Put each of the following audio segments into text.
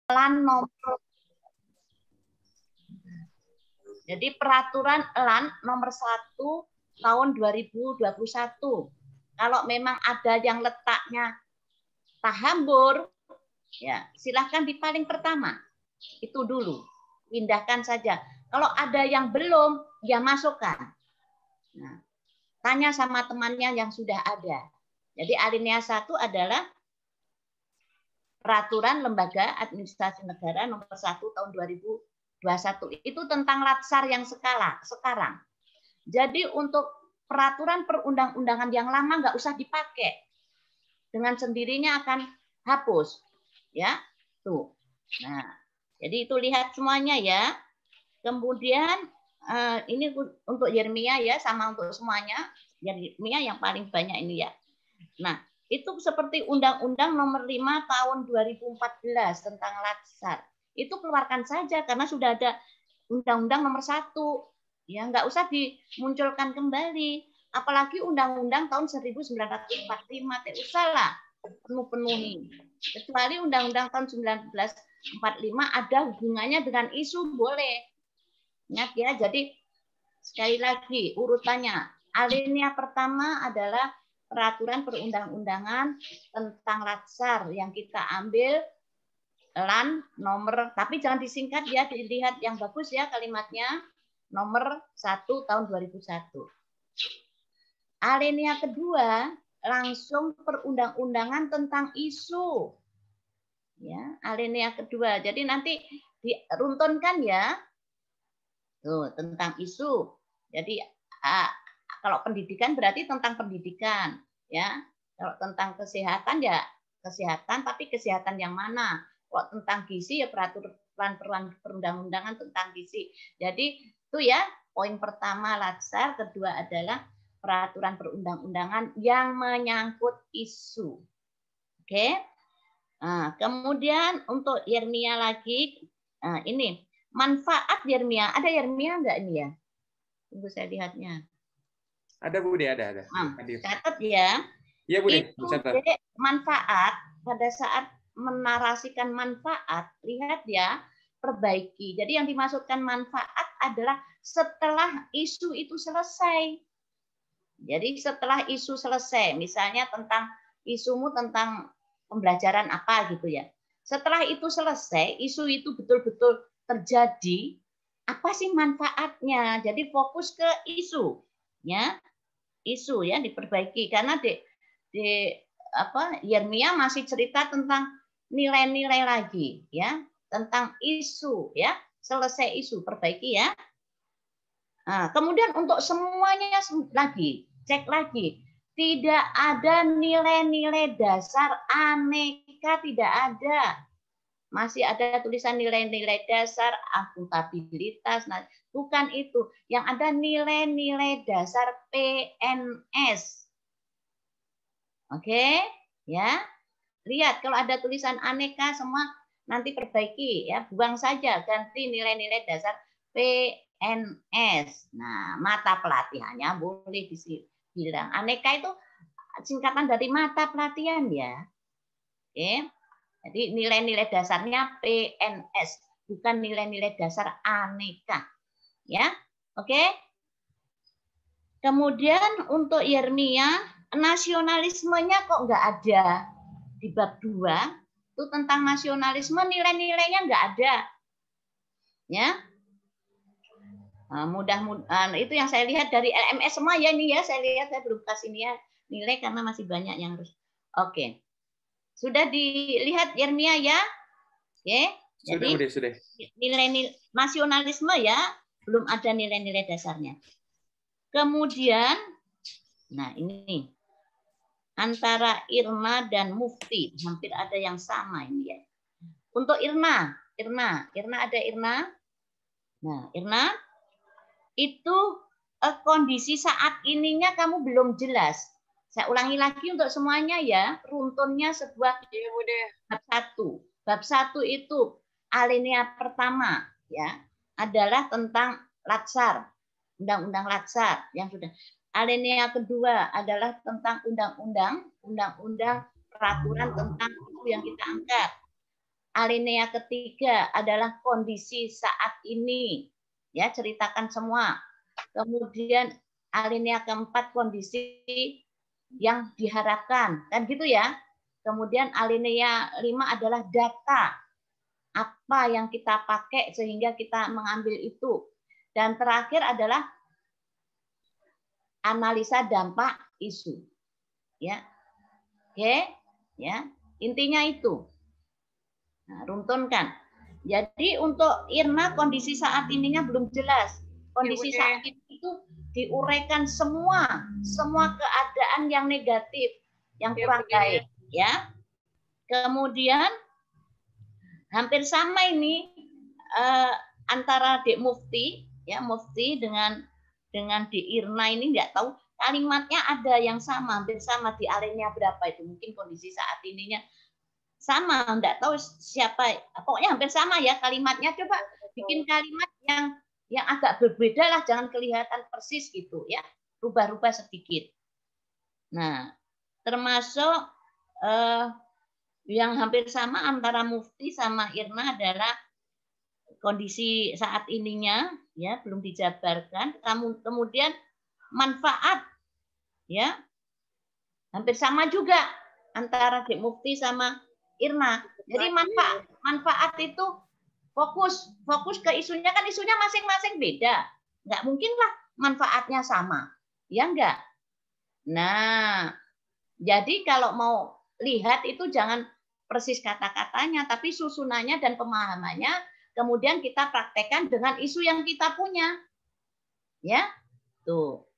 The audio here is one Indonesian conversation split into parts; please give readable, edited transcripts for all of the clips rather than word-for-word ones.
LAN nomor. Jadi peraturan LAN nomor 1 tahun 2021. Kalau memang ada yang letaknya tahambur, ya silahkan di paling pertama. Itu dulu. Pindahkan saja. Kalau ada yang belum, ya masukkan. Nah, tanya sama temannya yang sudah ada. Jadi alinea 1 adalah Peraturan Lembaga Administrasi Negara nomor 1 tahun 2021. Itu tentang latsar yang sekarang. Jadi untuk peraturan perundang-undangan yang lama nggak usah dipakai. Dengan sendirinya akan hapus. Ya, tuh. Nah, jadi itu lihat semuanya ya. Kemudian ini untuk Yeremia ya, sama untuk semuanya. Yeremia yang paling banyak ini ya. Nah, itu seperti Undang-Undang Nomor 5 Tahun 2014 tentang latsar. Itu keluarkan saja karena sudah ada Undang-Undang Nomor 1. Ya, nggak usah dimunculkan kembali. Apalagi Undang-Undang tahun 1945, tidak usahlah penuhi. Kecuali Undang-Undang tahun 1945 ada hubungannya dengan isu, boleh. Ingat ya, jadi sekali lagi urutannya. Alinea pertama adalah peraturan perundang-undangan tentang latsar yang kita ambil LAN nomor, tapi jangan disingkat ya, dilihat yang bagus ya kalimatnya, nomor 1 tahun 2001. Alinea kedua langsung perundang-undangan tentang isu. Ya, alinea kedua. Jadi nanti diruntunkan ya. Tuh, tentang isu. Jadi kalau pendidikan berarti tentang pendidikan, ya. Kalau tentang kesehatan ya kesehatan, tapi kesehatan yang mana? Kalau tentang gizi ya peraturan perundang-undangan tentang gizi. Jadi itu ya poin pertama latsar, kedua adalah peraturan perundang-undangan yang menyangkut isu. Oke. Nah, kemudian untuk Yeremia lagi, nah, ini manfaat Yeremia. Ada Yeremia enggak ini ya? Tunggu saya lihatnya. Ada Bu De, ada. Catat ya. Iya Bu De, itu catat. manfaat pada saat menarasikan manfaat, lihat ya, perbaiki. Jadi yang dimaksudkan manfaat adalah setelah isu itu selesai. Jadi setelah isu selesai, misalnya tentang isumu tentang pembelajaran apa gitu ya. Setelah itu selesai, isu itu betul-betul terjadi, apa sih manfaatnya? Jadi fokus ke isu, ya. Isu ya diperbaiki karena di Yeremia masih cerita tentang nilai-nilai lagi ya, tentang isu ya, selesai isu, perbaiki ya. Nah, kemudian untuk semuanya lagi, cek lagi, tidak ada nilai-nilai dasar aneka, tidak ada. Masih ada tulisan nilai-nilai dasar, akuntabilitas, nah, bukan itu. Yang ada nilai-nilai dasar PNS. Oke, ya. Lihat kalau ada tulisan aneka semua nanti perbaiki ya, buang saja, ganti nilai-nilai dasar PNS. Nah, mata pelatihannya boleh dibilang aneka itu singkatan dari mata pelatihan ya. Oke. Jadi nilai-nilai dasarnya PNS, bukan nilai-nilai dasar aneka. Ya, oke. Kemudian untuk Yeremia, nasionalismenya kok nggak ada di bab 2. Itu tentang nasionalisme, nilai-nilainya nggak ada. Ya. Nah, mudah-mudahan itu yang saya lihat dari LMS semua ya ini ya, saya lihat saya belum kasih nilai karena masih banyak yang harus. Oke. Sudah dilihat Yeremia ya? Oke. Jadi sudah. Nilai-nilai nasionalisme ya, belum ada nilai-nilai dasarnya. Kemudian, nah ini antara Irna dan Mufti hampir ada yang sama ini ya. Untuk Irna ada Irna. Nah, Irna itu kondisi saat ininya kamu belum jelas. Saya ulangi lagi untuk semuanya ya, runtunnya sebuah bab 1. Bab 1 itu alinea pertama ya adalah tentang latsar, undang-undang latsar yang sudah. Alinea kedua adalah tentang undang-undang peraturan tentang itu yang kita angkat. alinea ketiga adalah kondisi saat ini. Ya, ceritakan semua. Kemudian alinea keempat kondisi yang diharapkan, kan gitu ya. Kemudian alinea 5 adalah data. Apa yang kita pakai sehingga kita mengambil itu. Dan terakhir adalah analisa dampak isu. Ya. Oke, ya. Intinya itu. Nah, runtunkan. Jadi untuk Irna kondisi saat ininya belum jelas. Kondisi saat ini itu diuraikan semua keadaan yang negatif, yang kurang baik, ya. Kemudian hampir sama ini antara Dek Mufti, ya Mufti dengan Dek Irna ini nggak tahu kalimatnya ada yang sama, hampir sama di alinea berapa itu, mungkin kondisi saat ininya sama, enggak tahu siapa, pokoknya hampir sama ya kalimatnya. Coba bikin kalimat yang agak berbeda lah, jangan kelihatan persis gitu ya, rubah-rubah sedikit. Nah, termasuk yang hampir sama antara Mufti sama Irna adalah kondisi saat ininya ya belum dijabarkan. Kemudian manfaat ya hampir sama juga antara Dek Mufti sama Irna. Jadi manfaat itu fokus ke isunya, kan isunya masing-masing beda. Nggak mungkin lah manfaatnya sama. Ya enggak? Nah, jadi kalau mau lihat itu jangan persis kata-katanya, tapi susunannya dan pemahamannya kemudian kita praktekkan dengan isu yang kita punya. Ya, tuh.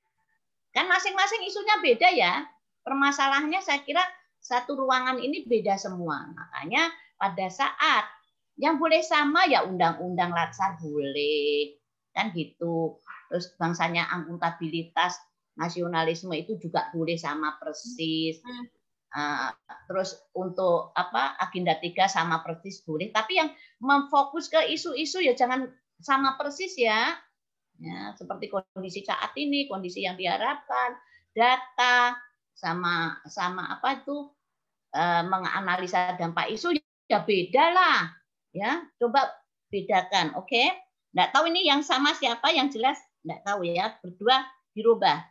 Kan masing-masing isunya beda ya. Permasalahannya saya kira satu ruangan ini beda semua. Makanya pada saat yang boleh sama ya undang-undang Latsar boleh. Kan gitu. Terus bangsanya akuntabilitas, nasionalisme itu juga boleh sama persis. Terus untuk agenda 3 sama persis boleh. Tapi yang memfokus ke isu-isu ya jangan sama persis ya. Ya, seperti kondisi saat ini, kondisi yang diharapkan, data, sama apa itu menganalisa dampak isu ya beda lah, ya coba bedakan, oke? Nggak tahu ini yang sama siapa, yang jelas nggak tahu ya, berdua dirubah.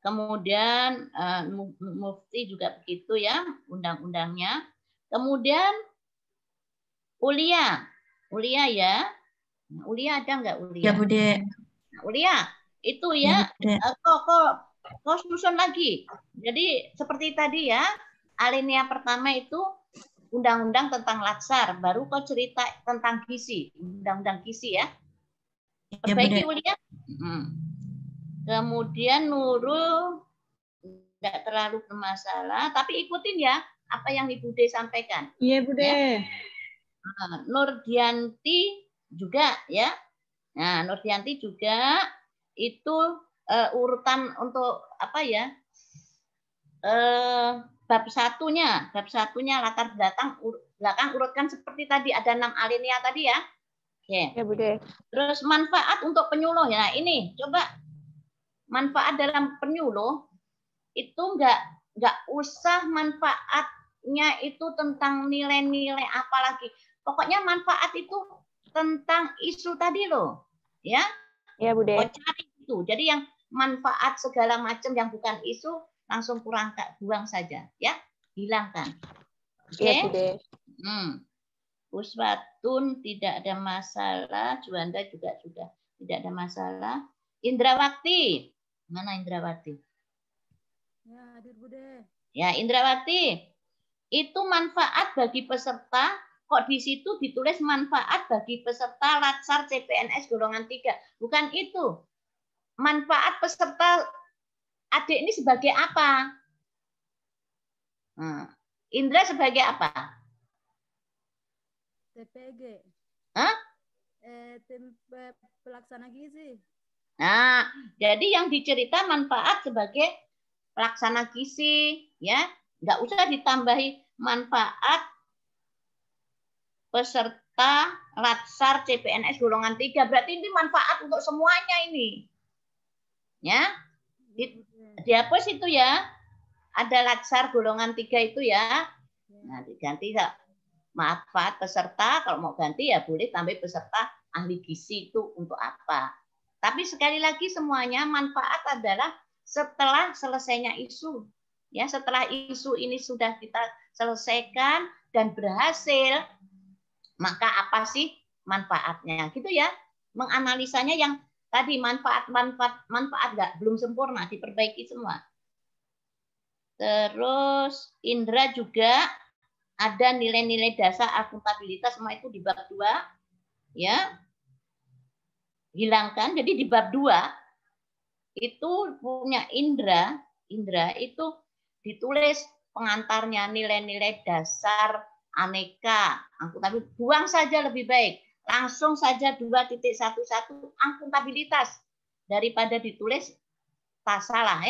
Kemudian Mufti juga begitu ya undang-undangnya. Kemudian Ulia ya. Ulia ada nggak Ulia? Ya Bude. Ulia itu ya, kok susun lagi. Jadi seperti tadi ya, alinea pertama itu undang-undang tentang Latsar, baru kau cerita tentang gizi, undang-undang gizi ya. Perbaiki Ulia. Kemudian Nurul tidak terlalu bermasalah, tapi ikutin ya apa yang Ibu De sampaikan. Iya Bude. Ya. Nurdianti juga ya. Nah, Nurdianti juga itu urutan untuk apa ya? Bab satunya latar belakang urutkan seperti tadi, ada 6 alinea tadi ya. Oke. Ya, Bude. Terus manfaat untuk penyuluh ya. Ini coba manfaat dalam penyuluh itu enggak usah manfaatnya itu tentang nilai-nilai apa lagi. Pokoknya manfaat itu tentang isu tadi loh. Ya. Ya, Bude. Oh, cari itu. Jadi yang manfaat segala macam yang bukan isu langsung buang saja, ya. Hilangkan. Oke. Okay? Ya, Bude. Uswatun tidak ada masalah, Juanda juga sudah tidak ada masalah. Indrawati. Mana Indrawati? Ya, hadir Bude. Ya, Indrawati. Itu manfaat bagi peserta. Kok di situ ditulis manfaat bagi peserta Latsar CPNS golongan 3? Bukan itu. Manfaat peserta adik ini sebagai apa? Indra sebagai apa? TPG. Hah? Tim pelaksana gizi. Nah, jadi yang dicerita manfaat sebagai pelaksana gizi, ya. Nggak usah ditambahi manfaat peserta Latsar CPNS golongan 3. Berarti ini manfaat untuk semuanya ini. Ya. Dihapus itu ya. Ada Latsar golongan 3 itu ya. Nah, diganti manfaat peserta, kalau mau ganti ya boleh tambah peserta ahli gizi itu untuk apa. Tapi sekali lagi semuanya manfaat adalah setelah selesainya isu. Ya, setelah isu ini sudah kita selesaikan dan berhasil, maka apa sih manfaatnya? Gitu ya. Menganalisanya yang tadi manfaat nggak belum sempurna, diperbaiki semua. Terus Indra juga ada nilai-nilai dasar akuntabilitas, semua itu di bab 2 ya. Hilangkan. Jadi di bab 2 itu punya Indra itu ditulis pengantarnya nilai-nilai dasar aneka akuntabilitas. Buang saja lebih baik. Langsung saja 2.11 akuntabilitas daripada ditulis tak salah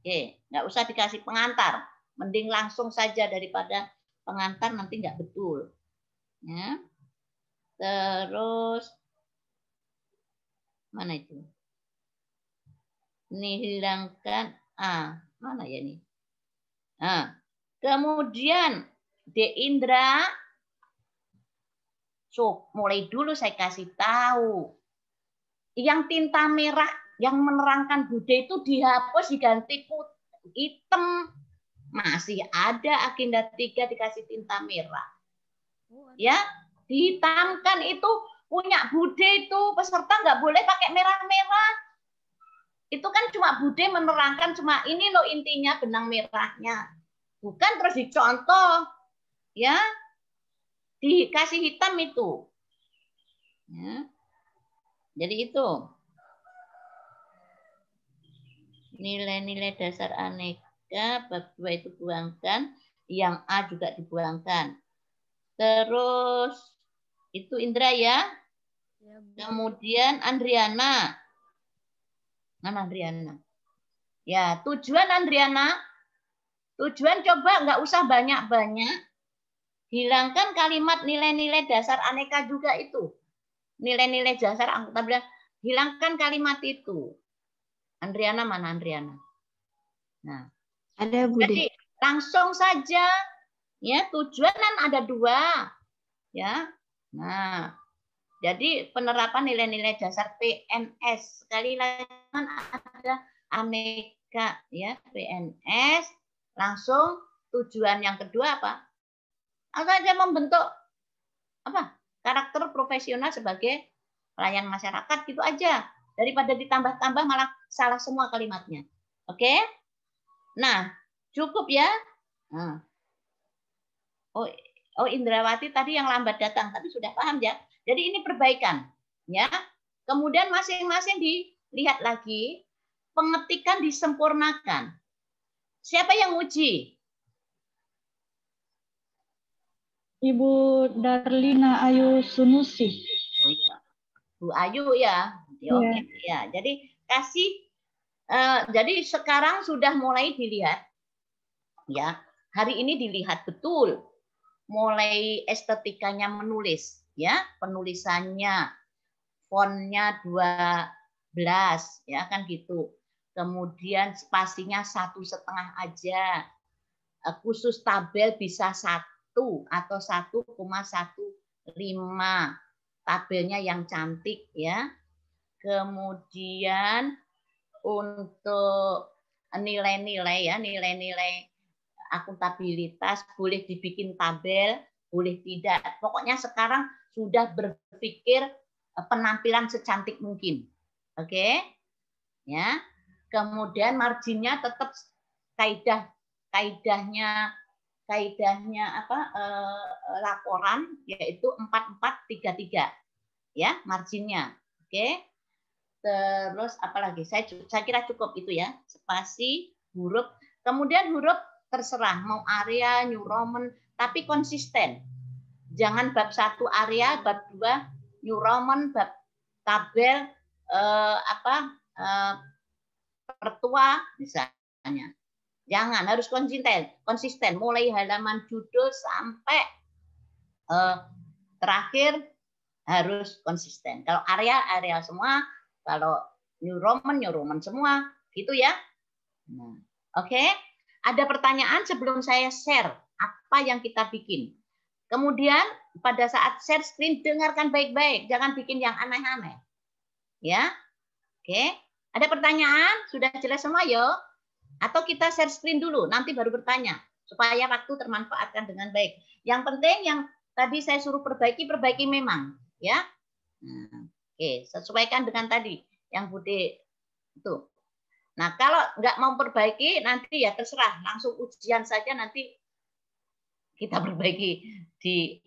Oke, nggak usah dikasih pengantar. Mending langsung saja daripada pengantar nanti nggak betul. Ya. Terus mana itu? Ini hilangkan. Mana ya ini? Kemudian D Indra. So, mulai dulu saya kasih tahu. Yang tinta merah yang menerangkan Bude itu dihapus diganti hitam. Masih ada agenda 3 dikasih tinta merah. Ya, dihitamkan itu punya Bude itu peserta nggak boleh pakai merah-merah. Itu kan cuma Bude menerangkan cuma ini loh intinya benang merahnya. Bukan terus dicontoh. Ya. Dikasih hitam itu. Ya. Jadi itu. Nilai-nilai dasar aneka bab 2 itu buangkan, yang A juga dibuangkan. Terus itu Indra ya. Kemudian Andriana. Mana Andriana? Ya, tujuan Andriana. Tujuan coba nggak usah banyak-banyak. Hilangkan kalimat nilai-nilai dasar aneka juga itu. Nilai-nilai dasar akuntabilitas. Hilangkan kalimat itu. Andriana mana Andriana? Nah, ada Bu. Jadi langsung saja ya tujuan kan ada 2 ya. Nah, jadi penerapan nilai-nilai dasar PNS sekali lagi kan ada aneka ya PNS. Langsung tujuan yang kedua apa? Aja membentuk apa? Karakter profesional sebagai pelayan masyarakat gitu aja. Daripada ditambah-tambah malah salah semua kalimatnya. Oke? Nah, cukup ya. Nah. Oh, Indrawati tadi yang lambat datang, tapi sudah paham ya. Jadi ini perbaikan, ya. Kemudian masing-masing dilihat lagi, pengetikan disempurnakan. Siapa yang uji? Ibu Darlina Ayu Sunusi. Oh iya, Bu Ayu ya. Oke, ya. Jadi kasih. Jadi sekarang sudah mulai dilihat, ya. Hari ini dilihat betul, mulai estetikanya menulis, ya, penulisannya, fontnya 12, ya kan gitu. Kemudian spasinya 1,5 aja. Khusus tabel bisa 1 atau 1,15. Tabelnya yang cantik ya. Kemudian untuk nilai-nilai ya, nilai-nilai akuntabilitas boleh dibikin tabel, boleh tidak. Pokoknya sekarang sudah berpikir penampilan secantik mungkin. Oke? Ya. Kemudian marginnya tetap kaidahnya apa laporan yaitu 4433 ya marginnya. Oke. Terus apalagi saya kira cukup itu ya, spasi, huruf. Kemudian huruf terserah mau area, New Roman, tapi konsisten. Jangan bab 1 area, bab 2 New Roman, bab tabel pertua misalnya. Jangan, harus konsisten. Mulai halaman judul sampai terakhir harus konsisten. Kalau area semua, kalau New Roman semua, gitu ya. Nah, oke. Ada pertanyaan sebelum saya share apa yang kita bikin? Kemudian pada saat share screen dengarkan baik-baik, jangan bikin yang aneh-aneh. Ya. Oke. Ada pertanyaan? Sudah jelas semua, yo? Atau kita share screen dulu, nanti baru bertanya supaya waktu termanfaatkan dengan baik. Yang penting yang tadi saya suruh perbaiki memang, ya. Oke, sesuaikan dengan tadi yang Bude itu. Nah, kalau nggak mau perbaiki, nanti ya terserah, langsung ujian saja nanti kita perbaiki.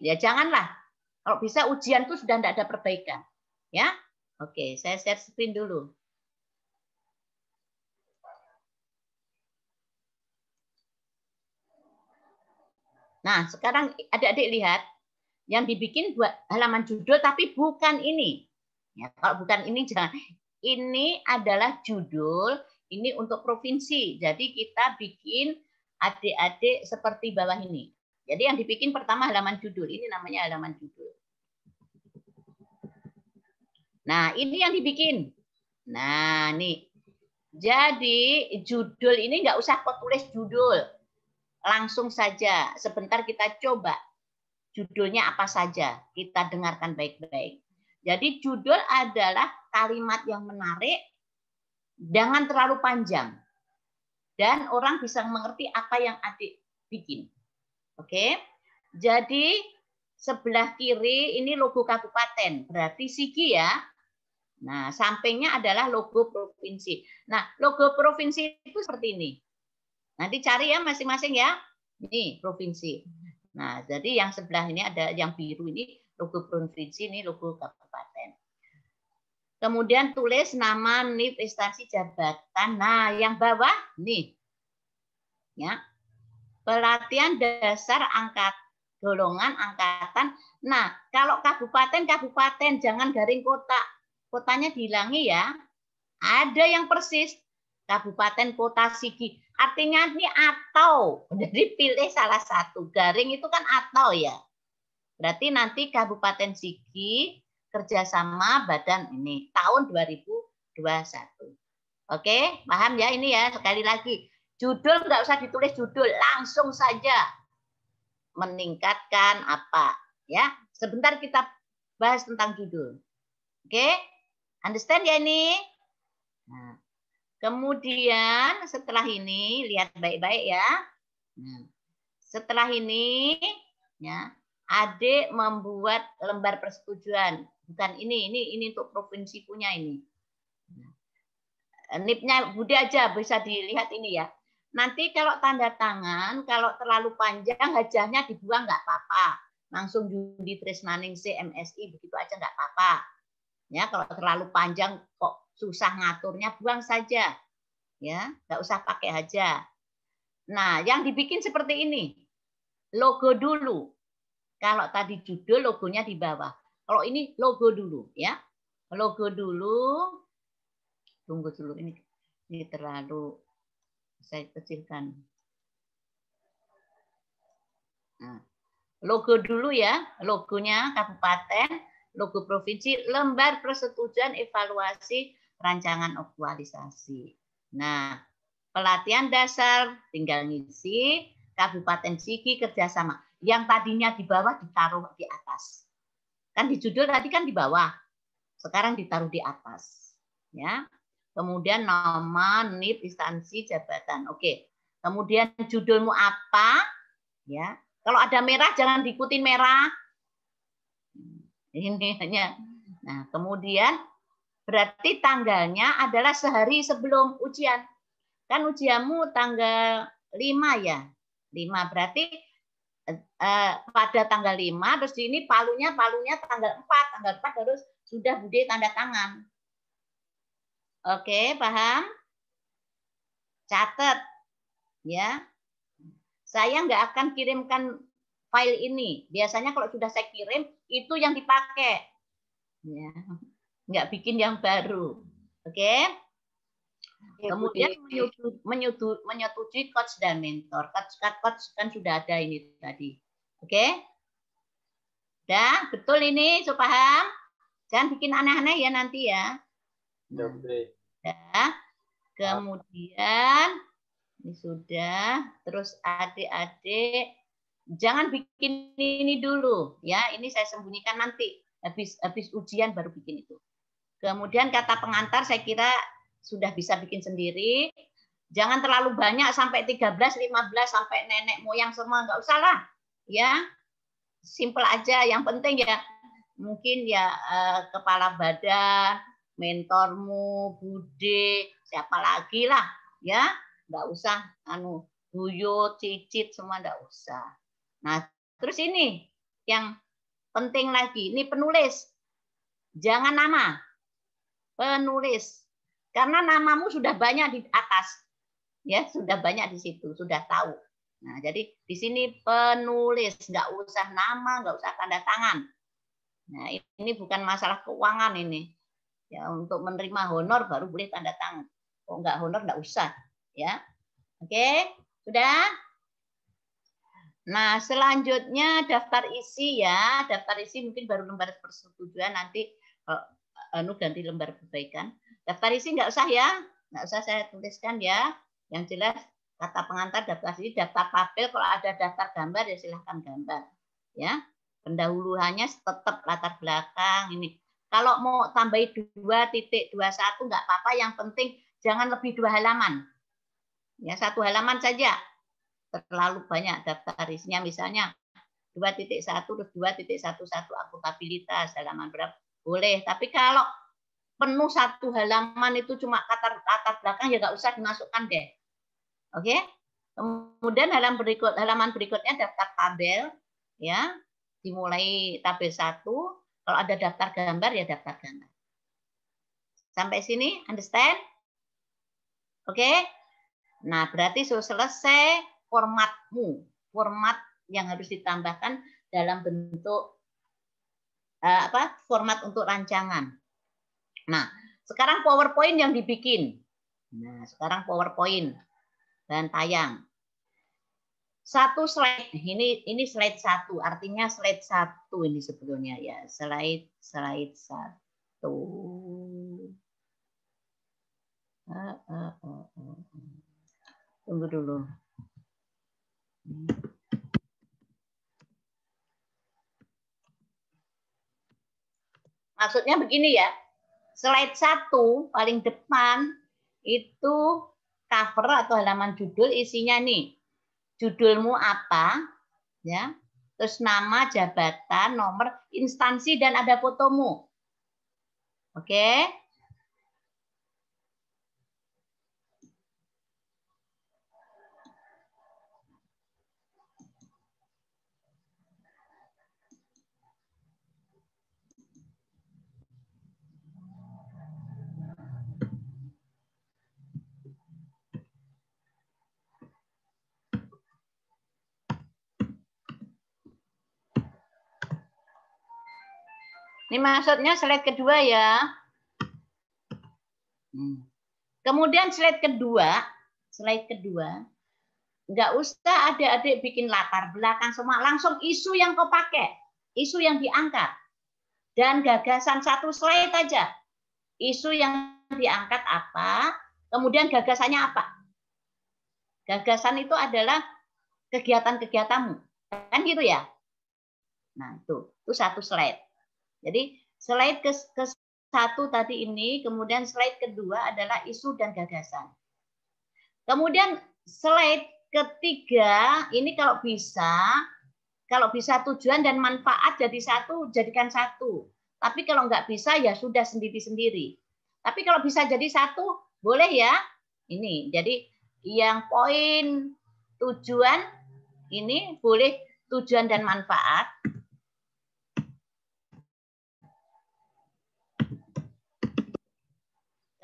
Ya janganlah. Kalau bisa ujian itu sudah tidak ada perbaikan. Ya, oke, saya share screen dulu. Nah, sekarang adik-adik lihat, yang dibikin buat halaman judul, tapi bukan ini. Ya, kalau bukan ini jangan. Ini adalah judul. Ini untuk provinsi. Jadi kita bikin adik-adik seperti bawah ini. Jadi yang dibikin pertama halaman judul. Ini namanya halaman judul. Nah, ini yang dibikin. Nah, nih. Jadi judul ini nggak usah kau tulis judul. Langsung saja. Sebentar kita coba. Judulnya apa saja. Kita dengarkan baik-baik. Jadi judul adalah kalimat yang menarik. Jangan terlalu panjang. Dan orang bisa mengerti apa yang adik bikin. Oke. Jadi sebelah kiri ini logo kabupaten. Berarti Sigi ya. Nah, sampingnya adalah logo provinsi. Nah, logo provinsi itu seperti ini. Nanti cari ya masing-masing ya. Ini provinsi. Nah, jadi yang sebelah ini ada yang biru ini logo provinsi, ini logo kabupaten. Kemudian tulis nama NIP instansi jabatan. Nah, yang bawah nih. Ya. Pelatihan dasar golongan angkatan. Nah, kalau kabupaten jangan garing kota. Kotanya dihilangi ya. Ada yang persis kabupaten kota Sigi. Artinya ini atau. Jadi pilih salah satu. Garing itu kan atau ya. Berarti nanti Kabupaten Sigi kerjasama badan ini tahun 2021. Oke, paham ya ini ya. Sekali lagi, judul nggak usah ditulis judul, langsung saja meningkatkan apa ya. Sebentar kita bahas tentang judul. Oke, understand ya ini? Nah, kemudian setelah ini lihat baik-baik ya. Nah, setelah ini ya, adik membuat lembar persetujuan. Bukan ini untuk provinsi punya ini. NIP-nya Bude aja bisa dilihat ini ya. Nanti kalau tanda tangan, kalau terlalu panjang hajahnya dibuang nggak apa-apa. Langsung Yudi Trisnaning CMSI begitu aja nggak apa-apa. Ya, kalau terlalu panjang kok susah ngaturnya, buang saja. Ya, nggak usah pakai hajah. Nah, yang dibikin seperti ini. Logo dulu. Kalau tadi judul, logonya di bawah. Kalau ini logo dulu, ya. Logo dulu. Tunggu dulu, ini terlalu saya kecilkan. Nah, logo dulu ya, logonya kabupaten, logo provinsi, lembar persetujuan evaluasi rancangan aktualisasi. Nah, pelatihan dasar tinggal ngisi, Kabupaten Sigi kerjasama. Yang tadinya di bawah ditaruh di atas. Kan di judul tadi kan di bawah. Sekarang ditaruh di atas. Ya. Kemudian nama, NIP, instansi, jabatan. Oke. Kemudian judulmu apa? Ya. Kalau ada merah jangan diikutin merah. Ini hanya. Nah, kemudian berarti tanggalnya adalah sehari sebelum ujian. Kan ujianmu tanggal 5 ya. 5 berarti pada tanggal 5 terus ini palunya tanggal 4. Tanggal 4 harus sudah Bude tanda tangan. Oke, paham? Catat. Ya. Saya nggak akan kirimkan file ini. Biasanya kalau sudah saya kirim, itu yang dipakai. Ya. Nggak bikin yang baru. Oke? Kemudian menyetujui coach dan mentor. Coach kan sudah ada ini tadi. Oke? Dah, betul ini, so paham? Jangan bikin aneh-aneh ya nanti ya. Nah, kemudian ini sudah. Terus adik-adik Jangan bikin ini dulu, ya. Ini saya sembunyikan nanti. Habis ujian baru bikin itu. Kemudian kata pengantar saya kira sudah bisa bikin sendiri. Jangan terlalu banyak sampai 13, 15 sampai nenek moyang semua, nggak usah lah. Ya. Simple aja. Yang penting ya mungkin ya kepala badan, mentormu, bude, siapa lagi lah, ya. Nggak usah buyut, cicit semua nggak usah. Nah, terus ini yang penting lagi, ini penulis. Jangan nama. Penulis. Karena namamu sudah banyak di atas. Ya, sudah banyak di situ, sudah tahu. Nah, jadi di sini penulis, nggak usah nama, nggak usah tanda tangan. Nah, ini bukan masalah keuangan ini. Ya, untuk menerima honor baru boleh tanda tangan. Kok nggak honor nggak usah, ya. Oke, sudah? Nah, selanjutnya daftar isi ya. Daftar isi mungkin baru lembar persetujuan, nanti ganti lembar perbaikan. Daftar isi nggak usah ya. Nggak usah saya tuliskan ya. Yang jelas kata pengantar daftar isi, daftar tabel, kalau ada daftar gambar ya silahkan gambar. Ya. Pendahuluannya tetap latar belakang ini. Kalau mau tambahin 2.21 nggak apa-apa, yang penting jangan lebih 2 halaman. Ya, 1 halaman saja. Terlalu banyak daftar isinya, misalnya 2.1 terus 2.11 akuntabilitas halaman berapa boleh, tapi kalau penuh 1 halaman itu cuma latar belakang ya nggak usah dimasukkan deh. Oke. Kemudian halaman berikutnya daftar tabel, ya, dimulai tabel 1. Kalau ada daftar gambar ya daftar gambar. Sampai sini understand? Oke. Nah, berarti sudah selesai formatmu, format yang harus ditambahkan dalam bentuk format untuk rancangan. Nah, sekarang PowerPoint yang dibikin. Nah, sekarang PowerPoint dan tayang. 1 slide. Ini slide 1, artinya slide 1 ini sebetulnya ya, slide 1. Tunggu dulu. Maksudnya begini ya, slide 1 paling depan itu cover atau halaman judul, isinya nih, judulmu apa, ya, terus nama, jabatan, nomor, instansi, dan ada fotomu. Oke? Ini maksudnya slide kedua ya. Kemudian slide kedua, nggak usah adik-adik bikin latar belakang semua, langsung isu yang kau pakai, isu yang diangkat, dan gagasan 1 slide aja. Isu yang diangkat apa, kemudian gagasannya apa. Gagasan itu adalah kegiatan-kegiatanmu, kan gitu ya. Nah, itu 1 slide. Jadi slide ke 1 tadi ini, kemudian slide kedua adalah isu dan gagasan. Kemudian slide ketiga ini kalau bisa tujuan dan manfaat jadi 1, jadikan 1. Tapi kalau nggak bisa ya sudah sendiri-sendiri. Tapi kalau bisa jadi 1 boleh ya. Ini jadi yang poin tujuan ini boleh tujuan dan manfaat.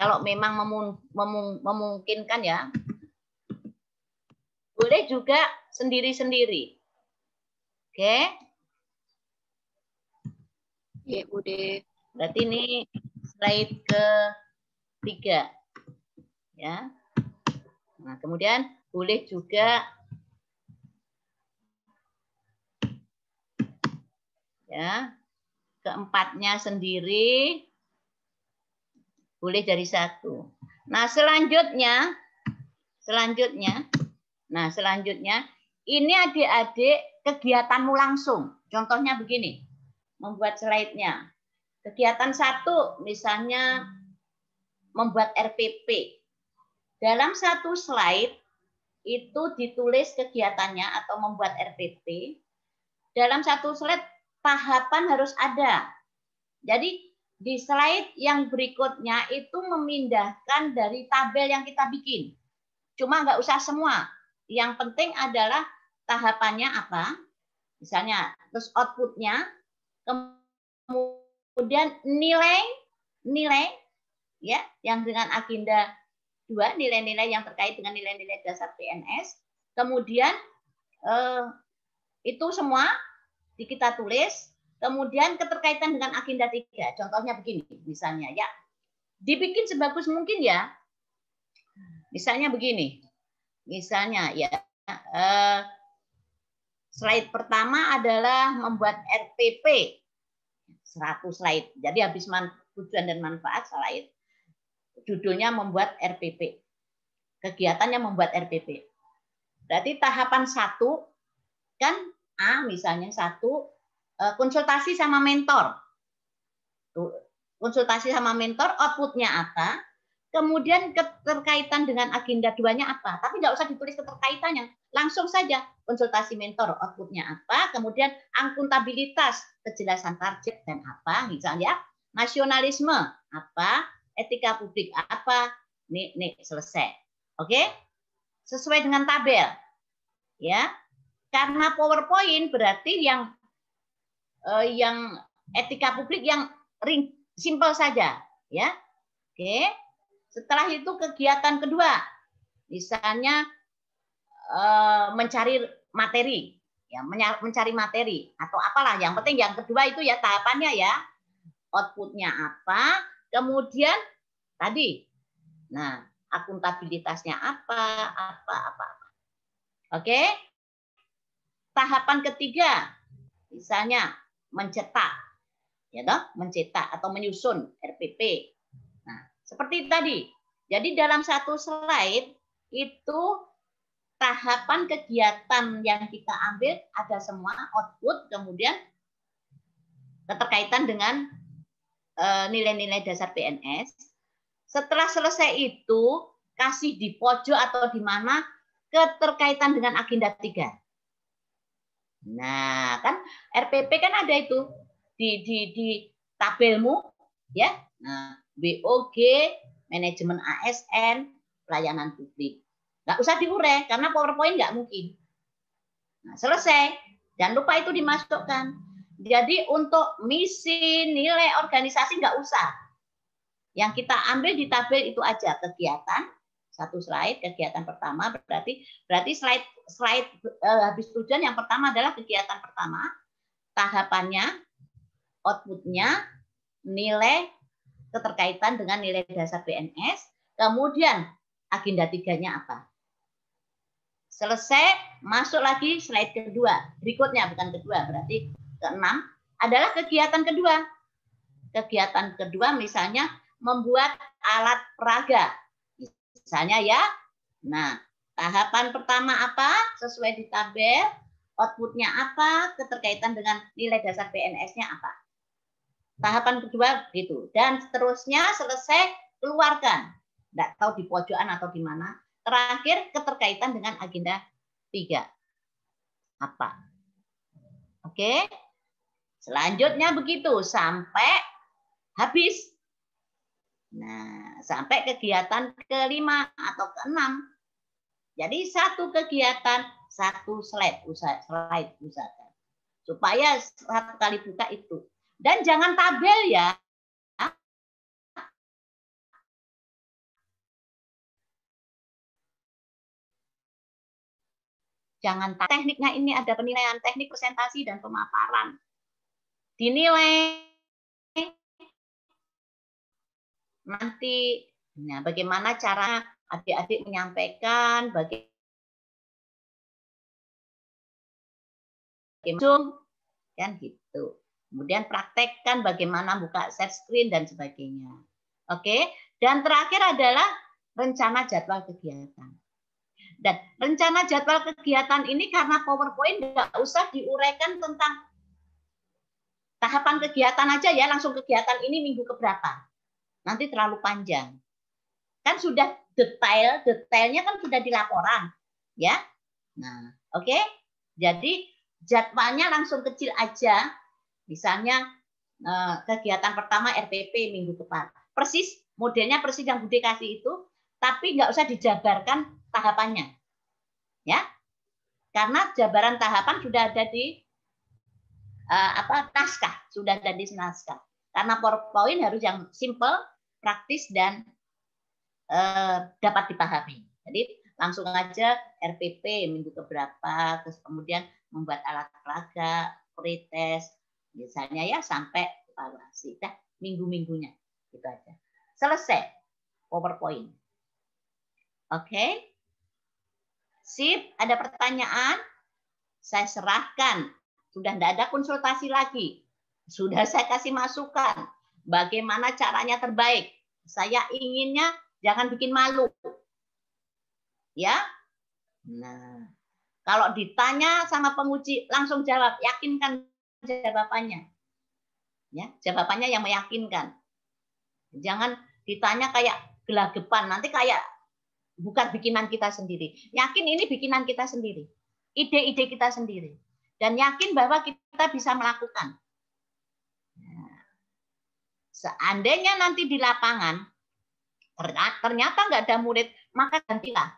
Kalau memang memungkinkan ya, boleh juga sendiri-sendiri. Oke? Ya, Bude. Berarti ini slide ke-3. Ya. Nah, kemudian boleh juga ya, keempatnya sendiri. Boleh dari 1. Nah, selanjutnya ini adik-adik kegiatanmu langsung. Contohnya begini, membuat slide-nya. Kegiatan 1 misalnya membuat RPP. Dalam satu slide itu ditulis kegiatannya atau membuat RPP. Dalam satu slide tahapan harus ada. Jadi di slide yang berikutnya itu memindahkan dari tabel yang kita bikin. Cuma nggak usah semua. Yang penting adalah tahapannya apa. Misalnya, terus outputnya, kemudian nilai ya yang dengan agenda 2, nilai-nilai yang terkait dengan nilai-nilai dasar PNS. Kemudian itu semua kita tulis. Kemudian keterkaitan dengan agenda 3. Contohnya begini, misalnya ya, dibikin sebagus mungkin ya. Misalnya begini, misalnya ya, slide pertama adalah membuat RPP 100 slide. Jadi habis tujuan dan manfaat slide, judulnya membuat RPP. Kegiatannya membuat RPP. Berarti tahapan 1 kan A misalnya 1 konsultasi sama mentor. Konsultasi sama mentor, outputnya apa? Kemudian keterkaitan dengan agenda 2-nya apa? Tapi nggak usah ditulis keterkaitannya. Langsung saja konsultasi mentor, outputnya apa? Kemudian akuntabilitas, kejelasan target dan apa? Misalnya nasionalisme apa? Etika publik apa? Nih selesai. Oke? Sesuai dengan tabel. Ya. Karena PowerPoint berarti yang etika publik yang simpel saja, ya. Oke. Setelah itu kegiatan kedua, misalnya mencari materi, ya, mencari materi atau apalah. Yang penting yang kedua itu ya tahapannya ya, outputnya apa, kemudian tadi, nah akuntabilitasnya apa. Oke. Tahapan ketiga, misalnya mencetak, ya toh, mencetak atau menyusun RPP. Nah, seperti tadi. Jadi dalam satu slide itu tahapan kegiatan yang kita ambil ada semua, output, kemudian keterkaitan dengan nilai-nilai dasar PNS. Setelah selesai itu kasih di pojok atau di mana keterkaitan dengan agenda 3. Nah, kan RPP kan ada itu di tabelmu ya. Nah, BOG, manajemen ASN, pelayanan publik. Nggak usah diurai karena PowerPoint nggak mungkin. Nah, selesai. Jangan lupa itu dimasukkan. Jadi untuk misi, nilai organisasi nggak usah. Yang kita ambil di tabel itu aja kegiatan. Satu slide, kegiatan pertama berarti slide habis tujuan yang pertama adalah kegiatan pertama, tahapannya, outputnya, nilai keterkaitan dengan nilai dasar PNS, kemudian agenda 3-nya apa. Selesai, masuk lagi slide kedua, berikutnya bukan kedua, berarti ke-6 adalah kegiatan kedua. Kegiatan kedua misalnya membuat alat peraga. Misalnya ya, nah tahapan pertama apa? Sesuai di tabel, outputnya apa? Keterkaitan dengan nilai dasar PNS-nya apa? Tahapan kedua gitu. Dan seterusnya selesai, keluarkan. Nggak tahu di pojokan atau di mana. Terakhir keterkaitan dengan agenda 3. Apa? Oke. Selanjutnya begitu sampai habis. Nah, sampai kegiatan ke-5 atau ke-6. Jadi satu kegiatan, satu slide usahakan. Supaya satu kali buka itu. Dan jangan tabel ya. Jangan tekniknya ini ada penilaian teknik presentasi dan pemaparan. Dinilai nanti, nah, bagaimana cara adik-adik menyampaikan, bagaimana kan gitu. Kemudian praktekkan bagaimana buka share screen dan sebagainya. Oke, dan terakhir adalah rencana jadwal kegiatan. Dan rencana jadwal kegiatan ini karena PowerPoint nggak usah diuraikan tentang tahapan kegiatan aja ya, langsung kegiatan ini minggu keberapa. Nanti terlalu panjang. Kan sudah detailnya kan sudah di laporan. Ya. Nah, oke. Jadi jadwalnya langsung kecil aja. Misalnya kegiatan pertama RPP minggu depan. Persis, modelnya persis yang Bude kasih itu, tapi nggak usah dijabarkan tahapannya. Ya. Karena jabaran tahapan sudah ada di naskah, sudah ada di naskah. Karena PowerPoint harus yang simple, praktis dan dapat dipahami. Jadi langsung aja RPP minggu keberapa, terus kemudian membuat alat peraga, pretest, misalnya ya sampai evaluasi. Dah minggu-minggunya gitu aja. Selesai PowerPoint. Oke. Sip, ada pertanyaan? Saya serahkan. Sudah tidak ada konsultasi lagi. Sudah saya kasih masukan. Bagaimana caranya terbaik. Saya inginnya jangan bikin malu. Ya. Nah, kalau ditanya sama penguji langsung jawab, yakinkan jawabannya. Ya, jawabannya yang meyakinkan. Jangan ditanya kayak gelagapan, nanti kayak bukan bikinan kita sendiri. Yakin ini bikinan kita sendiri. Ide-ide kita sendiri. Dan yakin bahwa kita bisa melakukan. Nah, seandainya nanti di lapangan, ternyata nggak ada murid, maka gantilah.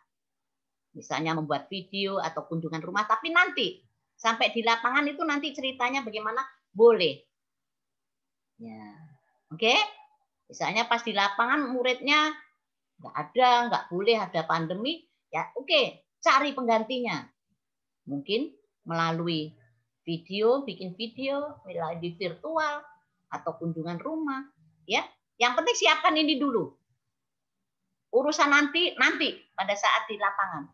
Misalnya membuat video atau kunjungan rumah, tapi nanti sampai di lapangan itu nanti ceritanya bagaimana boleh. Ya, oke. Misalnya pas di lapangan muridnya nggak ada, nggak boleh, ada pandemi, ya oke, cari penggantinya. Mungkin melalui video, bikin video, melalui virtual atau kunjungan rumah, ya. Yang penting siapkan ini dulu. Urusan nanti pada saat di lapangan.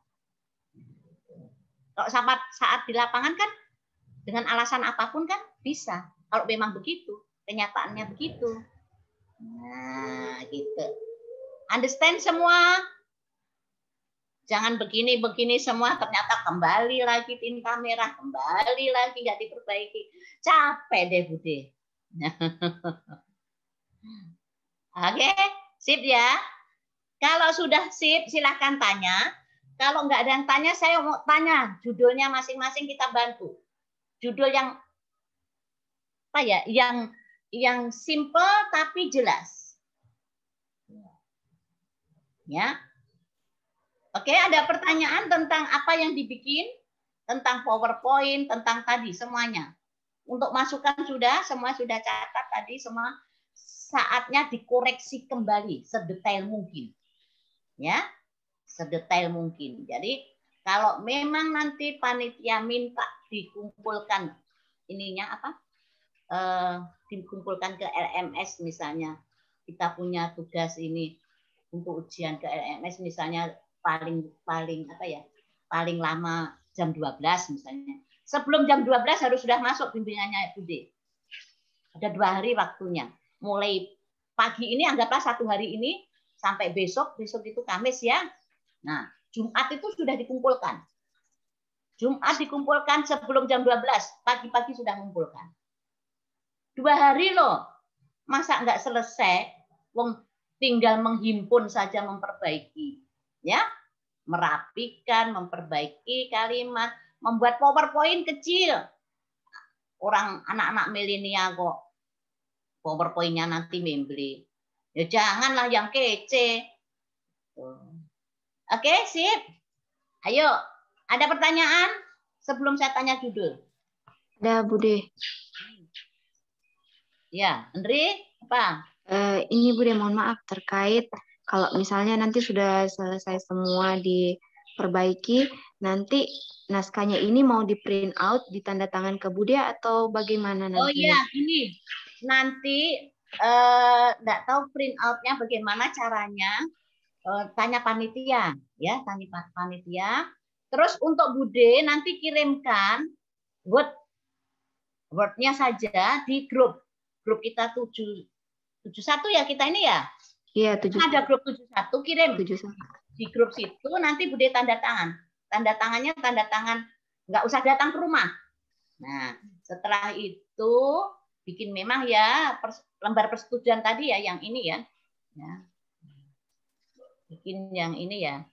Kalau saat di lapangan kan dengan alasan apapun kan bisa. Kalau memang begitu, kenyataannya begitu. Nah, gitu. Understand semua? Jangan begini-begini semua, ternyata kembali lagi tinta merah, kembali lagi nggak diperbaiki. Capek deh, Bude. Oke, sip ya. Kalau sudah sip, silahkan tanya. Kalau nggak ada yang tanya, saya mau tanya. Judulnya masing-masing kita bantu. Judul yang apa ya? Yang simple tapi jelas. Ya. Oke, ada pertanyaan tentang apa yang dibikin, tentang PowerPoint, tentang tadi semuanya. Untuk masukan semua sudah catat tadi, semua saatnya dikoreksi kembali sedetail mungkin. Ya, sedetail mungkin. Jadi kalau memang nanti panitia minta dikumpulkan ininya apa? Dikumpulkan ke LMS misalnya. Kita punya tugas ini untuk ujian ke LMS misalnya paling apa ya? Paling lama jam 12 misalnya. Sebelum jam 12 harus sudah masuk bimbingannya Bude. Ada 2 hari waktunya. Mulai pagi ini anggaplah 1 hari ini sampai besok itu Kamis ya. Nah, Jumat itu sudah dikumpulkan. Jumat dikumpulkan sebelum jam 12, pagi-pagi sudah mengumpulkan. 2 hari loh. Masa nggak selesai? Wong tinggal menghimpun saja memperbaiki. Ya, merapikan, memperbaiki kalimat, membuat PowerPoint kecil. Orang anak-anak milenial kok PowerPoint-nya nanti membeli. Ya janganlah yang kece. Oke, sip. Ayo, ada pertanyaan sebelum saya tanya judul? Ada Bude. Ya, Andri, apa? Ini Bude, mohon maaf terkait kalau misalnya nanti sudah selesai semua diperbaiki, nanti naskahnya ini mau di print out, ditanda tangan ke Bude atau bagaimana nanti? Oh iya, ini nanti nggak tahu print out-nya bagaimana caranya. Tanya panitia, ya, tanya panitia. Terus untuk Bude nanti kirimkan Word-nya saja di grup kita 71 ya kita ini ya. Iya, 71. Ada grup 71, kirim 71. di grup situ nanti Bude tanda tangan. tanda tangannya tanda tangan nggak usah datang ke rumah. Nah, setelah itu bikin memang ya lembar persetujuan tadi ya, yang ini ya. Ya. Bikin yang ini ya.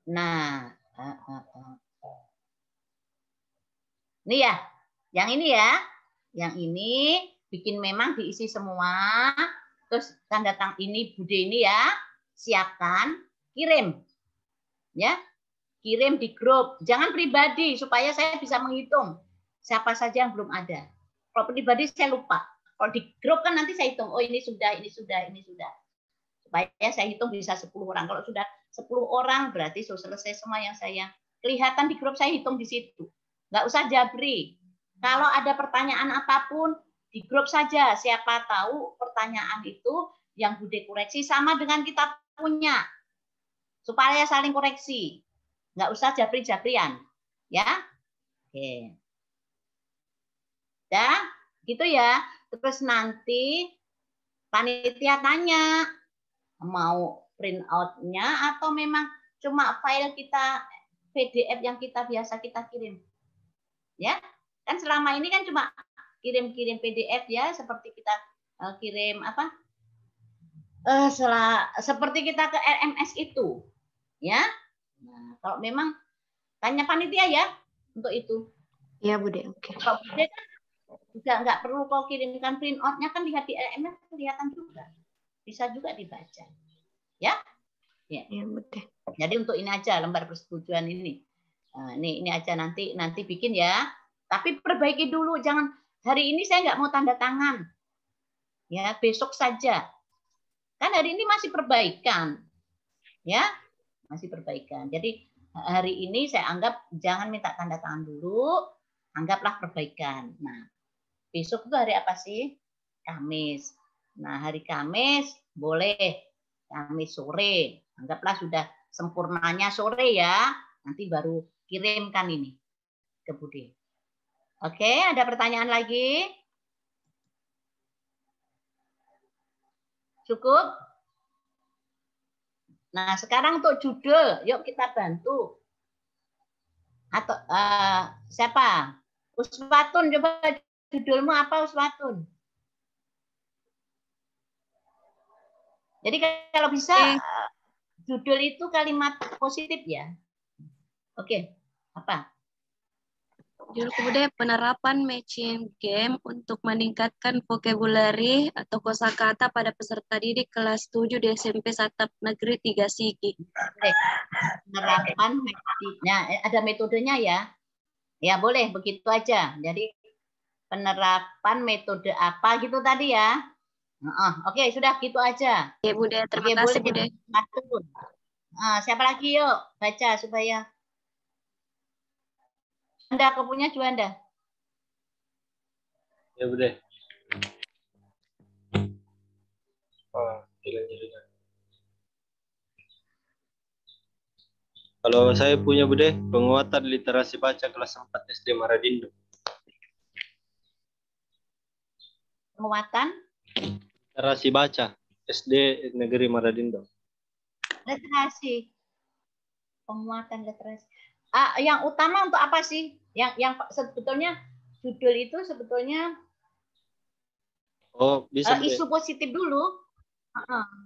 Nah, ini ya, yang ini ya, yang ini bikin memang diisi semua, terus tanda tangan ini Bude ini ya, siapkan, kirim, ya, kirim di grup, jangan pribadi supaya saya bisa menghitung siapa saja yang belum ada. Kalau pribadi saya lupa, kalau di grup kan nanti saya hitung, oh ini sudah, ini sudah, ini sudah. Supaya saya hitung bisa 10 orang. Kalau sudah 10 orang berarti sudah selesai semua yang saya kelihatan di grup, saya hitung di situ. Nggak usah jabri. Kalau ada pertanyaan apapun di grup saja. Siapa tahu pertanyaan itu yang Bude koreksi sama dengan kita punya. Supaya saling koreksi. Nggak usah jabri-jabrian. Ya. Oke. Dah, gitu ya. Terus nanti panitia tanya, mau print out-nya atau memang cuma file kita PDF yang kita biasa kita kirim. Ya, kan selama ini kan cuma kirim-kirim PDF ya, seperti kita kirim apa? Seperti kita ke RMS itu. Ya. Nah, kalau memang tanya panitia ya untuk itu. Iya, Bude. Oke. Kalau Bude kan juga nggak perlu kau kirimkan print out-nya, kan lihat di RMS kelihatan juga. Bisa juga dibaca. Ya. Ya. Iya, Bude. Jadi untuk ini aja lembar persetujuan ini. Nah, ini aja nanti bikin ya. Tapi perbaiki dulu, jangan hari ini saya nggak mau tanda tangan. Ya, besok saja. Kan hari ini masih perbaikan. Ya, masih perbaikan. Jadi hari ini saya anggap jangan minta tanda tangan dulu, anggaplah perbaikan. Nah, besok itu hari apa sih? Kamis. Nah, hari Kamis boleh Kamis sore. Anggaplah sudah sempurnanya sore ya. Nanti baru kirimkan ini ke Bude. Oke, ada pertanyaan lagi? Cukup? Nah, sekarang untuk judul, yuk kita bantu. Atau siapa? Uswatun, coba judulmu apa Uswatun? Jadi kalau bisa judul itu kalimat positif ya. Oke, apa? Judul kemudian penerapan matching game untuk meningkatkan vocabulary atau kosakata pada peserta didik kelas 7 di SMP Satap Negeri 3 Sigi. Penerapan metodenya, ada metodenya ya. Ya boleh begitu aja. Jadi penerapan metode apa gitu tadi ya. Oke, sudah gitu aja. Ya, Bude, terima kasih, Bude. Siapa lagi yuk baca supaya Anda punya Juanda. Ya, Bude. Jalan-jalan. Kalau saya punya, Bude, penguatan literasi baca kelas 4 SD Maradindo. Penguatan Literasi baca SD Negeri Maradindo. literasi. Penguatan literasi. Yang utama untuk apa sih? Yang sebetulnya judul itu sebetulnya bisa isu positif dulu.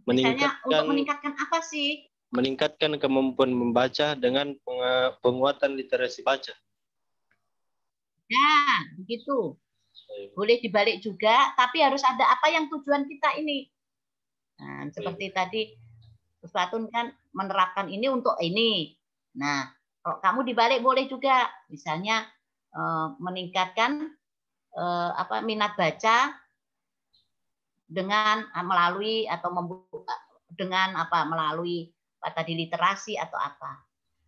Misalnya untuk meningkatkan apa sih? Meningkatkan kemampuan membaca dengan penguatan literasi baca. Ya, begitu. Boleh dibalik juga, tapi harus ada apa yang tujuan kita ini. Nah, seperti tadi Uswatun kan menerapkan ini untuk ini. Nah, kalau kamu dibalik boleh juga, misalnya meningkatkan minat baca dengan melalui atau dengan melalui tadi literasi atau apa.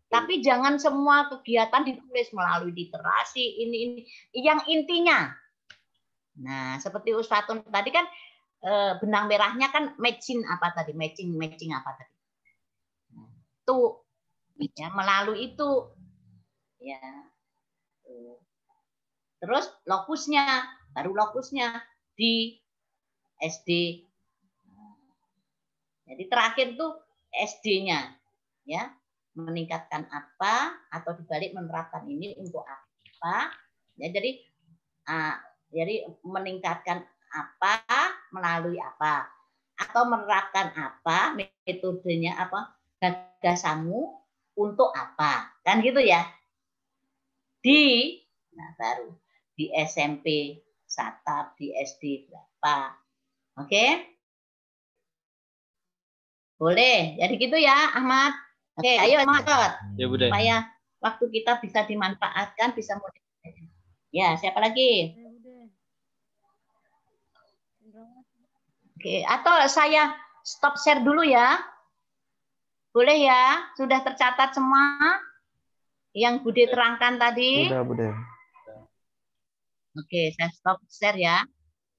Tapi jangan semua kegiatan ditulis melalui literasi ini yang intinya. Nah, seperti Uswatun tadi kan benang merahnya kan matching apa tadi? Matching apa tadi? Itu ya, melalui itu ya. Terus baru lokusnya di SD. Jadi terakhir tuh SD-nya, ya, meningkatkan apa atau dibalik menerapkan ini untuk apa? Ya, jadi meningkatkan apa melalui apa atau menerapkan apa, metodenya apa, gagasanmu untuk apa, kan gitu ya. Nah baru di SMP Satap, di SD berapa, oke? Boleh, jadi gitu ya Ahmad. Oke, ayo Ahmad, Ya Bude. supaya waktu kita bisa dimanfaatkan, bisa mulai. Ya, siapa lagi? Ya, Bude. Indrawati. Oke, atau saya stop share dulu ya. Boleh ya? Sudah tercatat semua yang Bude terangkan tadi? Udah, Bude. Oke, saya stop share ya.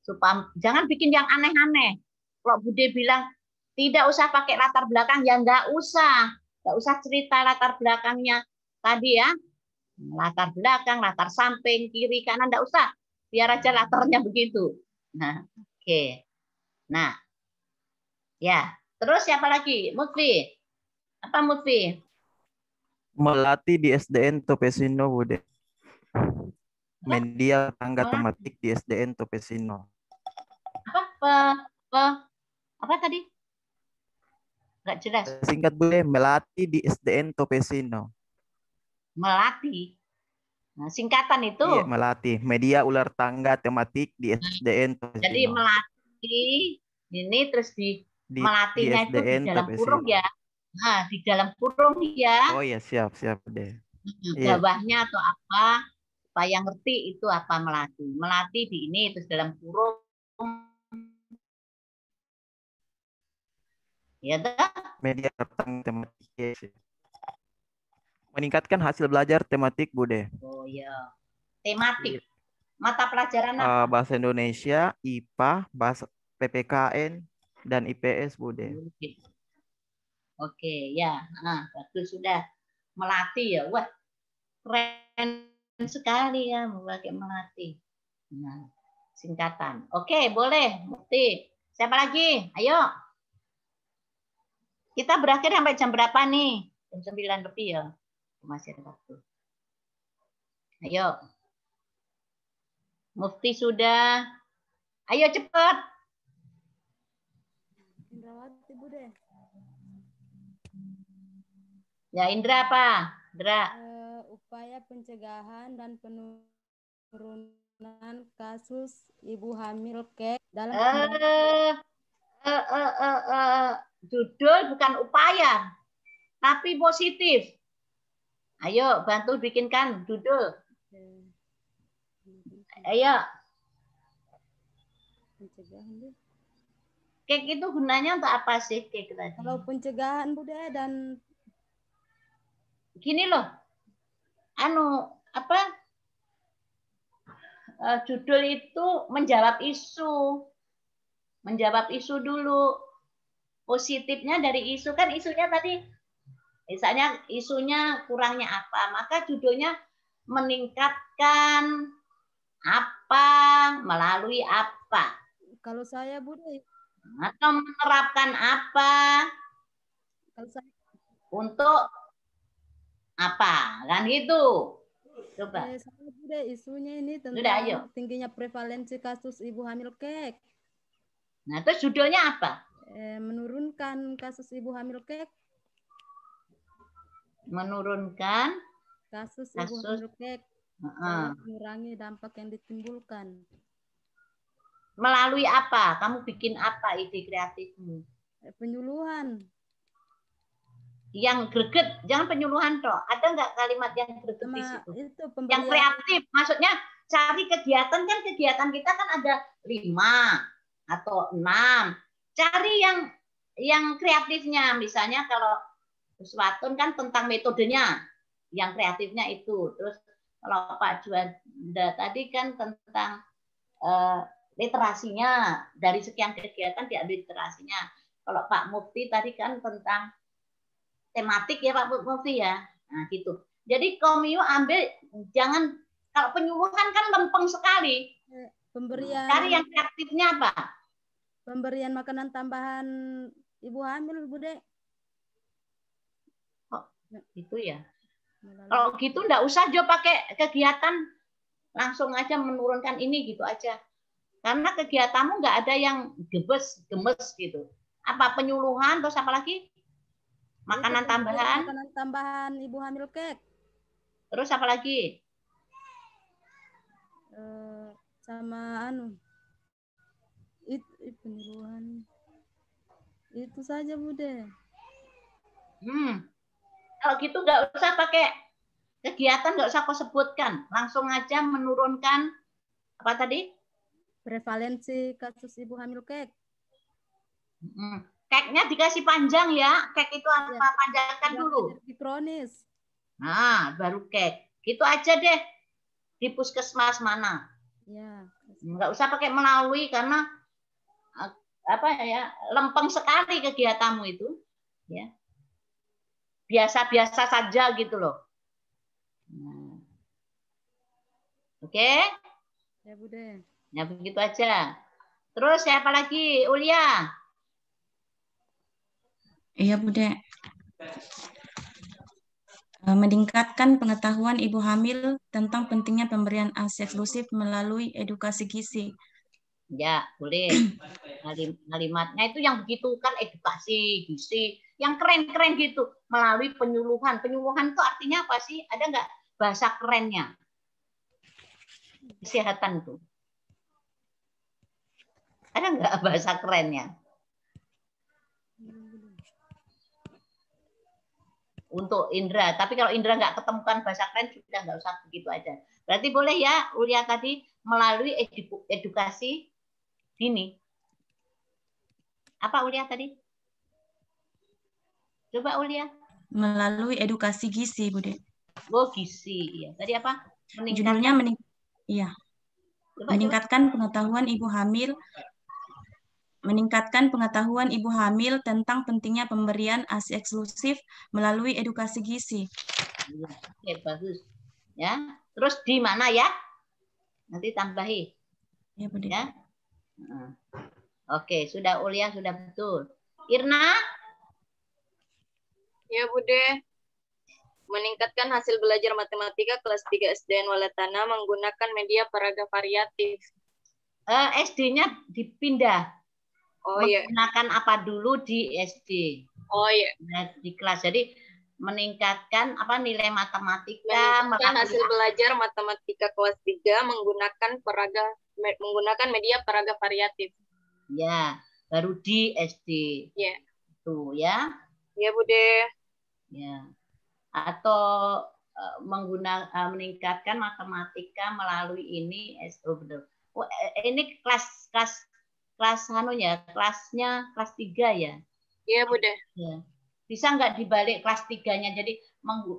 Supaya jangan bikin yang aneh-aneh. Kalau Bude bilang tidak usah pakai latar belakang, ya nggak usah. Nggak usah cerita latar belakangnya tadi ya. Latar belakang, latar samping, kiri, kanan, nggak usah. Biar aja latarnya begitu. Nah, oke. Nah, ya. Terus siapa lagi? Mutfi. Apa Mutfi? Melatih di SDN Topesino, Bude. Media tangga Melatih. tematik di SDN Topesino. Apa tadi? Nggak jelas. Singkat, Bude, melatih di SDN Topesino. Melatih. Nah, singkatan itu. Iya, melatih. Media ular tangga tematik di SDN Topesino. Jadi melatih ini terus melatihnya itu di SDN dalam Topesino. kurung ya. Nah, di dalam kurung ya. Oh iya, siap, Bude. Bawahnya atau apa, supaya ngerti itu apa melatih. Melatih di ini terus dalam kurung. Ya dah. Media tentang tematik. Yes. Meningkatkan hasil belajar tematik, Bude. Oh ya. Tematik. Mata pelajaran apa? Bahasa Indonesia, IPA, bahasa PPKN, dan IPS, Bude. Oke, ya. Nah, bagus sudah. Melatih ya. Wah, keren sekali ya pakai melatih. Nah, singkatan. Oke, boleh. Mukti. Siapa lagi? Ayo. Kita berakhir sampai jam berapa nih? Jam 9 lebih ya. Masih ada waktu. Ayo. Mufti sudah. Ayo cepat. Indrawati, Bude. Ya, Indra apa? Indra. Upaya pencegahan dan penurunan kasus ibu hamil kek dalam Judul bukan upaya, tapi positif. Ayo, bantu bikinkan judul. Ayo. pencegahan, Bu. Kek itu gunanya untuk apa sih kek tadi? Kalau pencegahan, Bude, dan Gini loh. Judul itu menjawab isu. Menjawab isu dulu. Positifnya dari isu, kan isunya tadi misalnya isunya kurangnya apa, maka judulnya meningkatkan apa melalui apa. kalau saya, Bude, Atau menerapkan apa kalau saya untuk apa, kan gitu. Coba. saya, Bude, isunya ini Sudah, ayo. tentang tingginya prevalensi kasus ibu hamil kek. Nah, terus judulnya apa? Menurunkan kasus ibu hamil kek. Menurunkan Kasus ibu hamil kek. Mengurangi dampak yang ditimbulkan. Melalui apa? Kamu bikin apa ide kreatifmu? Penyuluhan. Yang greget, jangan penyuluhan toh. Ada nggak kalimat yang greget di situ? Yang kreatif, maksudnya cari kegiatan, kan kegiatan kita kan ada 5 atau 6. Cari yang kreatifnya, misalnya kalau sesuatu kan tentang metodenya, yang kreatifnya itu. Terus kalau Pak Juanda tadi kan tentang literasinya, dari sekian kegiatan diambil literasinya. Kalau Pak Mufti tadi kan tentang tematik ya Pak Mufti ya. Nah gitu. Jadi Komio ambil, jangan, kalau penyuluhan kan lempeng sekali. Pemberian. Cari yang kreatifnya apa? Pemberian makanan tambahan ibu hamil, Bude. Gitu ya. Melalui Kalau gitu enggak usah Jo pakai kegiatan, langsung aja menurunkan ini gitu aja. Karena kegiatanmu nggak ada yang gemes gitu. Apa penyuluhan terus apa lagi? Makanan itu tambahan. makanan tambahan ibu hamil kek. Terus apa lagi? Sama itu penyuluhan. Itu saja Bude. Kalau gitu nggak usah pakai kegiatan, nggak usah kau sebutkan, langsung aja menurunkan apa tadi? Prevalensi kasus ibu hamil kek. Keknya dikasih panjang ya, kek itu apa Ya. panjangkan dulu. Kronis. Nah, baru kek. Gitu aja deh di puskesmas mana. Ya. Nggak usah pakai melalui karena apa ya, lempeng sekali kegiatanmu itu, ya. Biasa-biasa saja gitu loh. Oke? Ya Bude. Ya begitu aja. Terus siapa lagi? Ulia. Iya Bude. Meningkatkan pengetahuan ibu hamil tentang pentingnya pemberian ASI eksklusif melalui edukasi gizi. Ya, boleh. Kalimatnya itu yang begitu kan, edukasi gizi, yang keren-keren gitu, melalui penyuluhan. Penyuluhan itu artinya apa sih? Ada nggak bahasa kerennya? Kesehatan itu. Ada nggak bahasa kerennya? Untuk Indra, tapi kalau Indra nggak ketemukan bahasa keren, sudah nggak usah begitu aja. Berarti boleh ya, Ulia tadi melalui edukasi dini. Apa Ulia tadi? Coba Ulia. Melalui edukasi gizi, Bude. Oh, gizi. Ya. Tadi apa? Judulnya meningkatkan pengetahuan ibu hamil. Meningkatkan pengetahuan ibu hamil tentang pentingnya pemberian ASI eksklusif melalui edukasi gizi. Oke, bagus. Ya. Terus di mana ya? Nanti tambahi. Ya, Bude. Ya. Oke, sudah Ulia, sudah betul. Irna? Ya, Bude. Meningkatkan hasil belajar matematika kelas 3 SDN Waletana menggunakan media paraga variatif. SD-nya dipindah. Oh iya. Menggunakan apa dulu di SD? Oh iya. Di kelas. Jadi meningkatkan apa nilai matematika. Meningkatkan hasil belajar matematika kelas 3 menggunakan media paraga variatif. Ya, baru di SD. Ya. Tuh ya. Ya, Bude. Ya. Atau meningkatkan matematika melalui ini betul. Oh, ini kelas kelasnya kelas 3 ya. Iya, Bude. Ya. Bisa nggak dibalik kelas 3-nya, jadi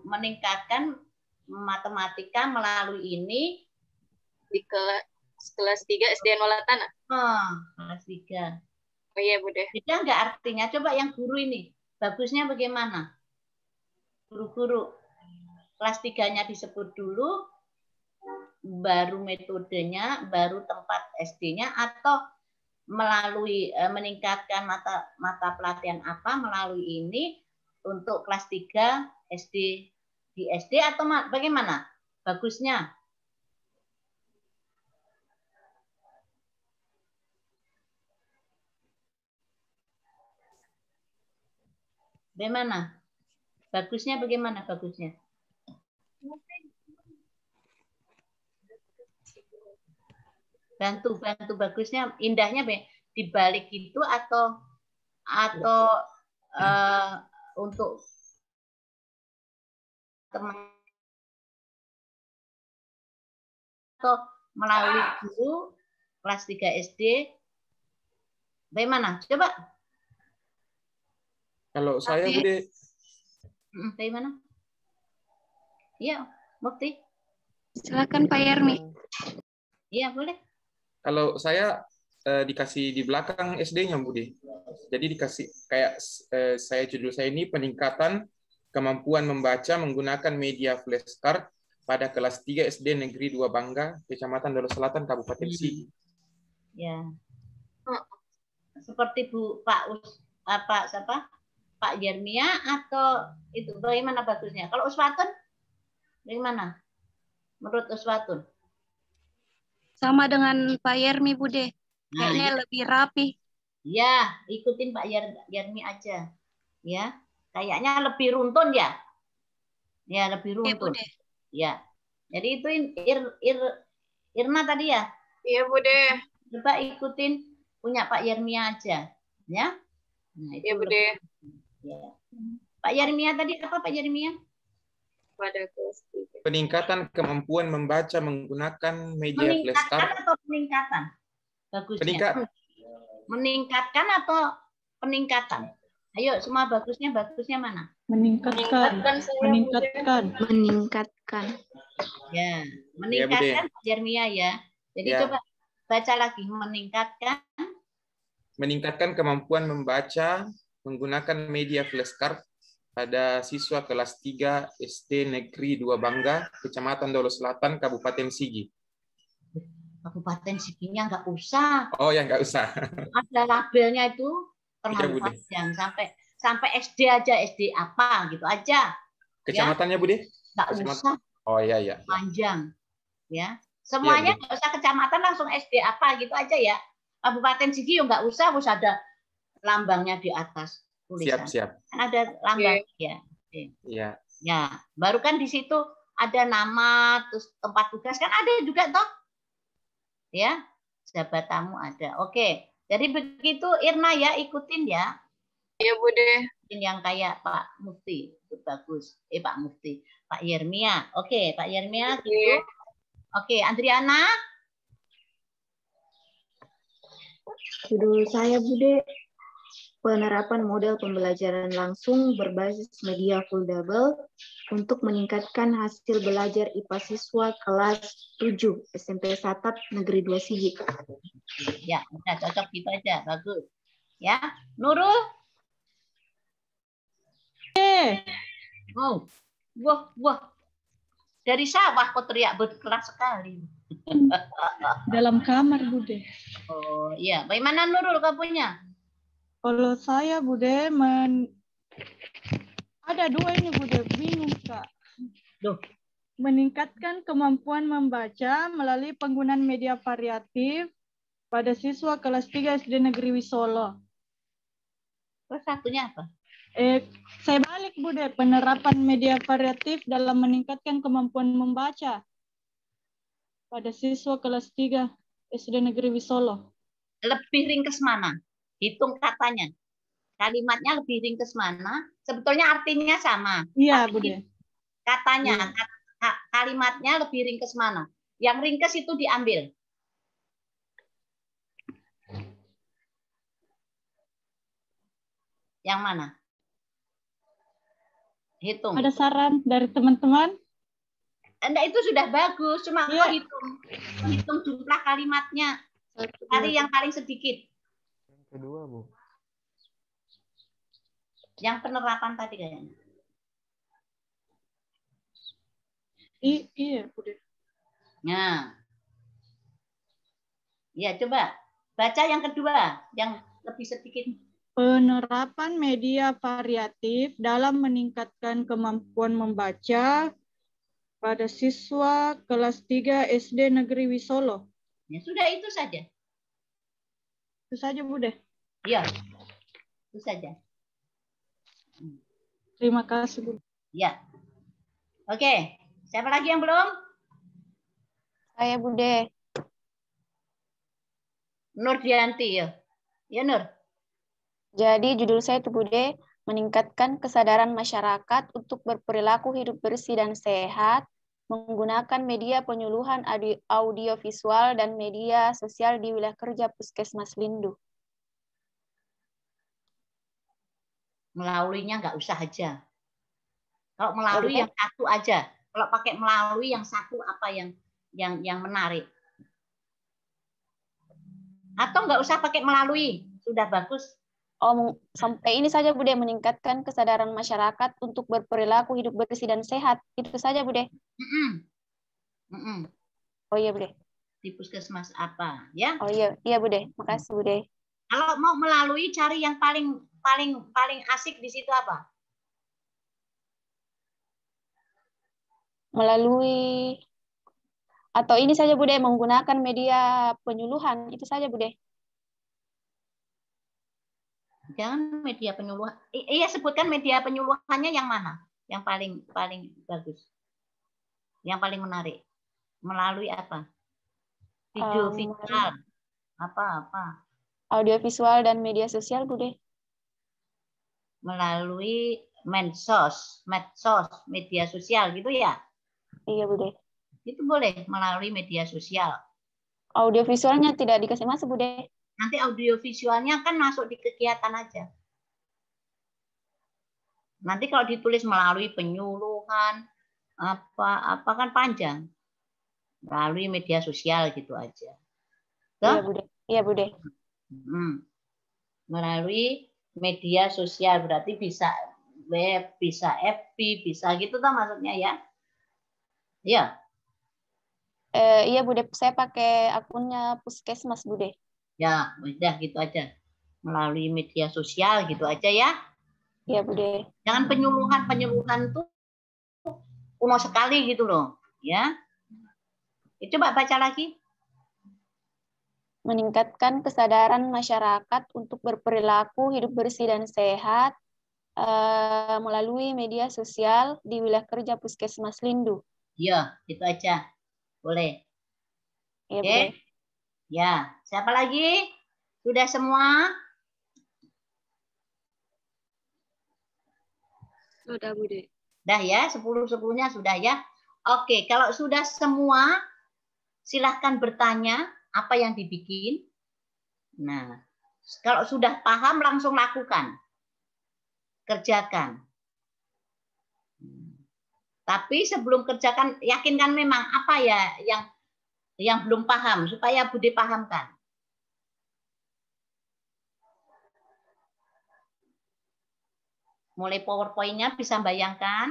meningkatkan matematika melalui ini di kelas 3 SDN Waletana. Kelas 3. Oh iya, Bude. Beda nggak artinya? Coba yang guru ini bagusnya bagaimana? Guru-guru kelas 3-nya disebut dulu, baru metodenya, baru tempat SD-nya, atau melalui meningkatkan mata pelatihan apa melalui ini untuk kelas 3 SD di SD atau bagaimana? Bagusnya. Bagaimana? Bagusnya bagaimana bagusnya? Bantu bagusnya, indahnya dibalik itu atau untuk teman atau melalui guru kelas 3 SD, bagaimana? Coba. Kalau saya Bude. Bagaimana? Iya, Mukti. Silakan Pak Yermi. Iya, boleh. Kalau saya dikasih di belakang SD-nya, Bude. Jadi dikasih kayak judul saya ini peningkatan kemampuan membaca menggunakan media flashcard pada kelas 3 SD Negeri 2 Bangga, Kecamatan Dolo Selatan, Kabupaten Sigi. Ya. Seperti Pak Pak Yermia atau itu bagaimana bagusnya? Kalau Uswatun bagaimana? Menurut Uswatun? Sama dengan Pak Yermi, Bude. Nah, Kayaknya ya. lebih rapi. Ya, ikutin Pak Yermi aja. Ya, kayaknya lebih runtun ya. Ya, lebih runtun. Bude. Ya. Jadi itu Irma tadi ya? Iya, Bude. Coba ikutin punya Pak Yermia aja. Ya. Nah, itu Iya, Bude. Ya. Pak Yermia tadi apa Pak Yermia? Pada kelas 3. Peningkatan kemampuan membaca menggunakan media Meningkatkan flashcard. atau peningkatan? Bagusnya. Meningkatkan atau peningkatan? Ayo, semua bagusnya mana? Meningkatkan. Ya, meningkatkan Pak Yermia ya. Jadi coba baca lagi, meningkatkan kemampuan membaca menggunakan media flashcard pada siswa kelas 3 SD Negeri 2 Bangga, Kecamatan Dolo Selatan, Kabupaten Sigi. Kabupaten Siginya nggak usah. Oh ya, nggak usah. Ada labelnya itu terlalu panjang, sampai SD aja, SD apa gitu aja. Kecamatannya, Bude? Nggak usah. Oh iya. Panjang. Ya. Semuanya nggak usah kecamatan, langsung SD apa gitu aja ya. Kabupaten Sigi nggak usah, harus ada lambangnya di atas tulisan. Siap. Kan ada lambang ya. Iya. Ya, baru kan di situ ada nama, terus tempat tugas kan ada juga toh. Ya, jabat tamu ada. Oke. Jadi begitu Irna ya, ikutin ya. Iya, Bude. Yang kayak Pak Mufti, itu bagus. Pak Mufti, Pak Yermia. Oke, Pak Yermia gitu. Oke, Andriana. Judul saya, Bude, penerapan model pembelajaran langsung berbasis media foldable untuk meningkatkan hasil belajar IPA siswa kelas 7 SMP Satap Negeri 2 Sigi. Ya, udah cocok gitu aja, bagus. Ya, Nurul. Oh, wah. Dari sawah kok teriak berkeras sekali. Dalam kamar, Bude. Oh, iya. Bagaimana Nurul kapunya? Kalau saya, Bude, ada dua ini, Bude. Bingung, Kak. Duh. Meningkatkan kemampuan membaca melalui penggunaan media variatif pada siswa kelas 3 SD Negeri Wisolo. Terus satunya apa? Saya balik, Bude. Penerapan media variatif dalam meningkatkan kemampuan membaca pada siswa kelas 3 SD Negeri Wisolo. Lebih ringkes mana? Hitung katanya. Kalimatnya lebih ringkes mana? Sebetulnya artinya sama. Iya, Bude. Katanya, kalimatnya lebih ringkes mana? Yang ringkes itu diambil. Yang mana? Hitung. Ada saran dari teman-teman? Enggak, itu sudah bagus. Cuma kok hitung jumlah kalimatnya. Cari yang paling sedikit. Yang kedua, Bu. Yang penerapan tadi kayaknya. Iya, Bude. Nah. Ya, coba. Baca yang kedua. Yang lebih sedikit. Penerapan media variatif dalam meningkatkan kemampuan membaca pada siswa kelas 3 SD Negeri Wisolo. Ya, sudah itu saja. Itu saja, Bude. Iya. Itu saja. Terima kasih, Bude. Ya. Oke. Siapa lagi yang belum? Saya, Bude. Nur Dianti ya. Ya, Nur. Jadi judul saya itu, Bude, meningkatkan kesadaran masyarakat untuk berperilaku hidup bersih dan sehat, menggunakan media penyuluhan audiovisual dan media sosial di wilayah kerja Puskesmas Lindu. Melaluinya nggak usah aja. Kalau melalui yang satu aja. Kalau pakai melalui yang satu apa yang menarik. Atau nggak usah pakai melalui, sudah bagus. Oh, sampai ini saja, Bude, meningkatkan kesadaran masyarakat untuk berperilaku hidup bersih dan sehat. Itu saja, Bude. Oh iya, Bude. Di Puskesmas apa, ya? Oh iya, Bude. Makasih, Bude. Kalau mau melalui, cari yang paling paling asik di situ apa? Melalui atau ini saja Bude, menggunakan media penyuluhan itu saja Bude. Jangan media penyuluhan. Iya, sebutkan media penyuluhannya yang mana? Yang paling bagus. Yang paling menarik. Melalui apa? Video visual. Apa? Audiovisual dan media sosial Bude. Melalui medsos, media sosial gitu ya? Iya Bude. Itu boleh melalui media sosial. Audiovisualnya tidak dikasih masuk Bude. Nanti audiovisualnya kan masuk di kegiatan aja. Nanti kalau ditulis melalui penyuluhan, apa kan panjang. Melalui media sosial gitu aja. Iya Bude. Iya Bude. Melalui media sosial berarti bisa web, bisa FB, bisa gitu toh maksudnya ya? Iya. Iya Bude, saya pakai akunnya Puskesmas Bude. Ya, udah gitu aja. Melalui media sosial gitu aja ya. Iya Bude. Jangan penyuluhan tuh kuno sekali gitu loh, ya. Coba baca lagi. Meningkatkan kesadaran masyarakat untuk berperilaku hidup bersih dan sehat melalui media sosial di wilayah kerja Puskesmas Lindu. Iya, itu aja. Boleh. Iya, oke. Ya, siapa lagi? Sudah semua? Sudah, Bude. Sudah ya, 10-10-nya sudah ya. Oke, kalau sudah semua, silahkan bertanya apa yang dibikin. Nah, kalau sudah paham langsung lakukan. Kerjakan. Tapi sebelum kerjakan, yakinkan memang apa ya yang belum paham, supaya Bude pahamkan. Mulai PowerPoint-nya bisa bayangkan.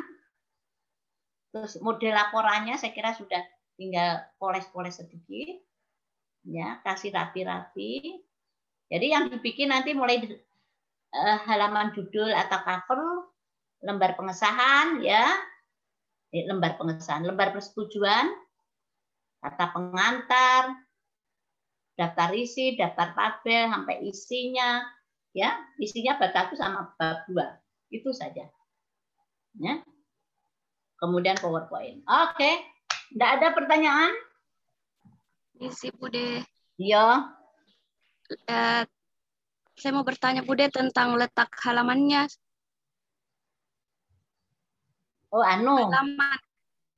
Terus model laporannya saya kira sudah tinggal poles-poles sedikit. Ya, kasih rapi-rapi. Jadi yang dibikin nanti mulai halaman judul atau cover, lembar pengesahan ya. Lembar pengesahan, lembar persetujuan, kata pengantar, daftar isi, daftar tabel sampai isinya ya, isinya bab 1 sama bab 2. Itu saja. Ya. Kemudian PowerPoint. Oke. Enggak ada pertanyaan? Isi Bude. Iya. Saya mau bertanya Bude tentang letak halamannya. Oh,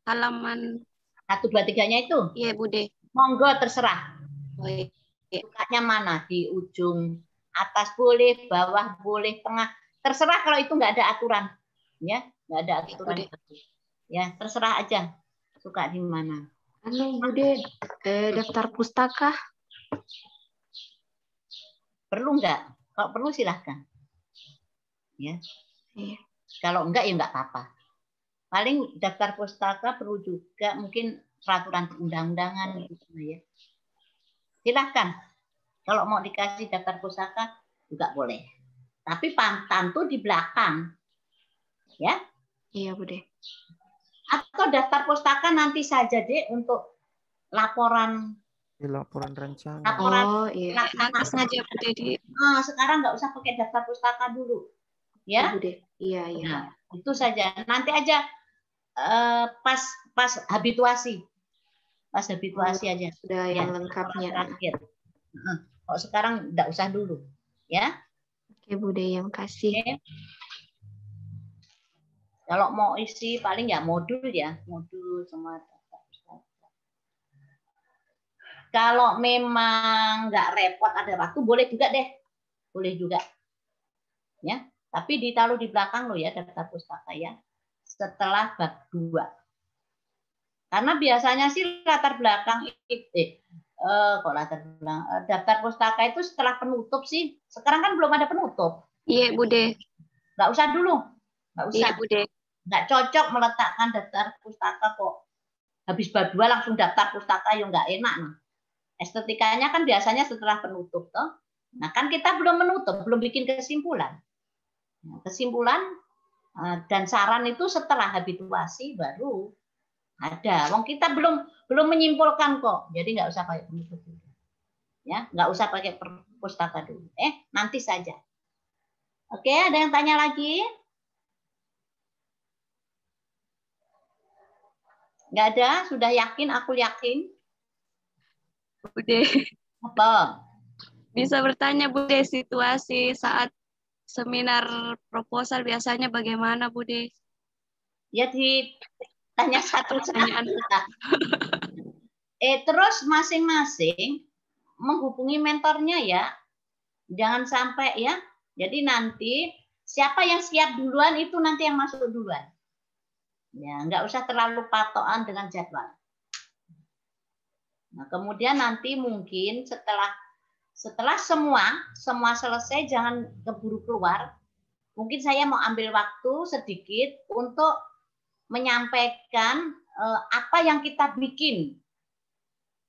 halaman 1, 2, 3-nya itu? Iya, Bude. Monggo terserah. Baik. Sukanya mana? Di ujung atas boleh, bawah boleh, tengah. Terserah kalau itu nggak ada aturan. Ya, nggak ada aturan. Ya, terserah aja. Suka di mana. Bude, daftar pustaka. Perlu nggak? Kalau perlu silahkan. Ya. Iya. Kalau enggak ya nggak apa-apa. Paling daftar pustaka perlu juga mungkin peraturan undang-undangan gitu ya. Silahkan. Kalau mau dikasih daftar pustaka juga boleh. Tapi tentu di belakang. Ya. Iya, Bude. Atau daftar pustaka nanti saja deh untuk laporan. Di laporan rencana. Oh, iya. Nanti saja Bude. Sekarang nggak usah pakai daftar pustaka dulu. Ya. Bude. Iya, iya. Nah, itu saja. Nanti aja pas habituasi. Pas habituasi aja. Sudah yang lengkapnya. Terakhir. Kalau sekarang nggak usah dulu. Ya. Oke, Bude, yang kasih. Oke. Kalau mau isi paling ya modul sama daftar pustaka. Kalau memang nggak repot ada waktu boleh juga deh. Boleh juga. Ya, tapi ditaruh di belakang loh ya daftar pustaka ya. Setelah bab 2. Karena biasanya sih latar belakang daftar pustaka itu setelah penutup sih. Sekarang kan belum ada penutup. Iya, Bude. Nggak usah dulu. Nggak usah. Iya, Bude. Nggak cocok meletakkan daftar pustaka kok. Habis bab 2 langsung daftar pustaka yang nggak enak. Nah. Estetikanya kan biasanya setelah penutup toh. Nah, kan kita belum menutup, belum bikin kesimpulan. Kesimpulan dan saran itu setelah habituasi baru ada. Wong kita belum menyimpulkan kok. Jadi nggak usah pakai penutup dulu. Ya, nggak usah pakai pustaka dulu. Nanti saja. Oke, ada yang tanya lagi? Nggak ada? Sudah yakin? Aku yakin. Bude. Apa? Bisa bertanya Bude, situasi saat seminar proposal biasanya bagaimana Bude? Ya ditanya satu pertanyaan. Terus masing-masing menghubungi mentornya ya. Jangan sampai ya. Jadi nanti siapa yang siap duluan itu nanti yang masuk duluan. Ya, nggak usah terlalu patokan dengan jadwal. Nah, kemudian nanti mungkin setelah semua selesai, jangan keburu keluar. Mungkin saya mau ambil waktu sedikit untuk menyampaikan apa yang kita bikin.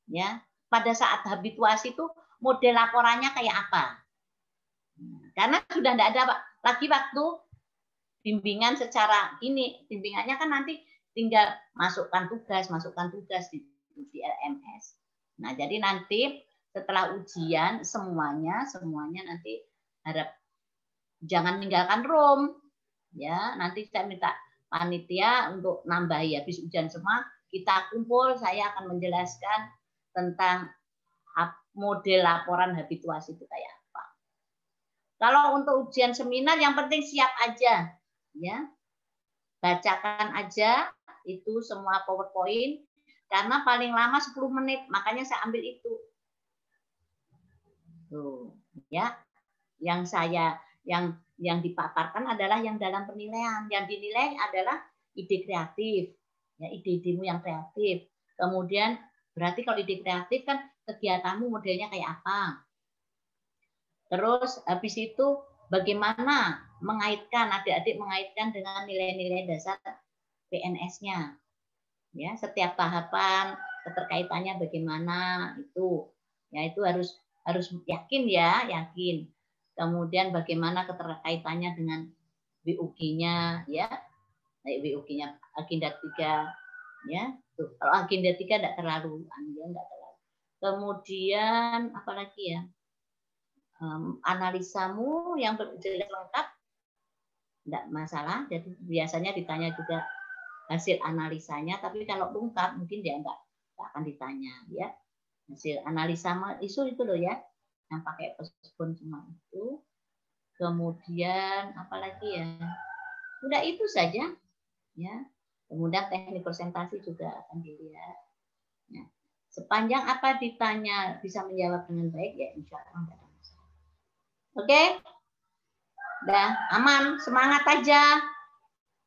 Ya, pada saat habituasi itu model laporannya kayak apa. Karena sudah tidak ada lagi waktu bimbingan secara ini. Bimbingannya kan nanti tinggal masukkan tugas di LMS. Nah, jadi nanti setelah ujian semuanya nanti harap jangan meninggalkan room. Ya, nanti saya minta panitia untuk nambahi habis ujian semua kita kumpul, saya akan menjelaskan tentang model laporan habituasi itu kayak apa. Kalau untuk ujian seminar yang penting siap aja, ya. Bacakan aja itu semua PowerPoint karena paling lama 10 menit, makanya saya ambil itu. Tuh, ya. Yang dipaparkan adalah yang dalam penilaian. Yang dinilai adalah ide kreatif, ya, ide-idemu yang kreatif. Kemudian berarti kalau ide kreatif kan kegiatanmu modelnya kayak apa. Terus habis itu bagaimana adik-adik mengaitkan dengan nilai-nilai dasar PNS-nya. Ya, setiap tahapan keterkaitannya bagaimana itu. Ya, itu harus yakin ya, yakin. Kemudian bagaimana keterkaitannya dengan WUG-nya ya. WUG-nya agenda 3 ya. Tuh, kalau agenda 3 enggak terlalu. Kemudian apalagi ya? Analisamu yang jelas lengkap enggak masalah. Jadi biasanya ditanya juga hasil analisanya, tapi kalau lengkap mungkin dia enggak akan ditanya ya. Hasil analisa isu itu loh ya, yang pakai postpone semua itu. Kemudian apalagi ya? Udah itu saja ya. Kemudian teknik presentasi juga akan dilihat. Ya. Sepanjang apa ditanya bisa menjawab dengan baik ya insya Allah enggak ada masalah. Oke? Udah aman, semangat aja.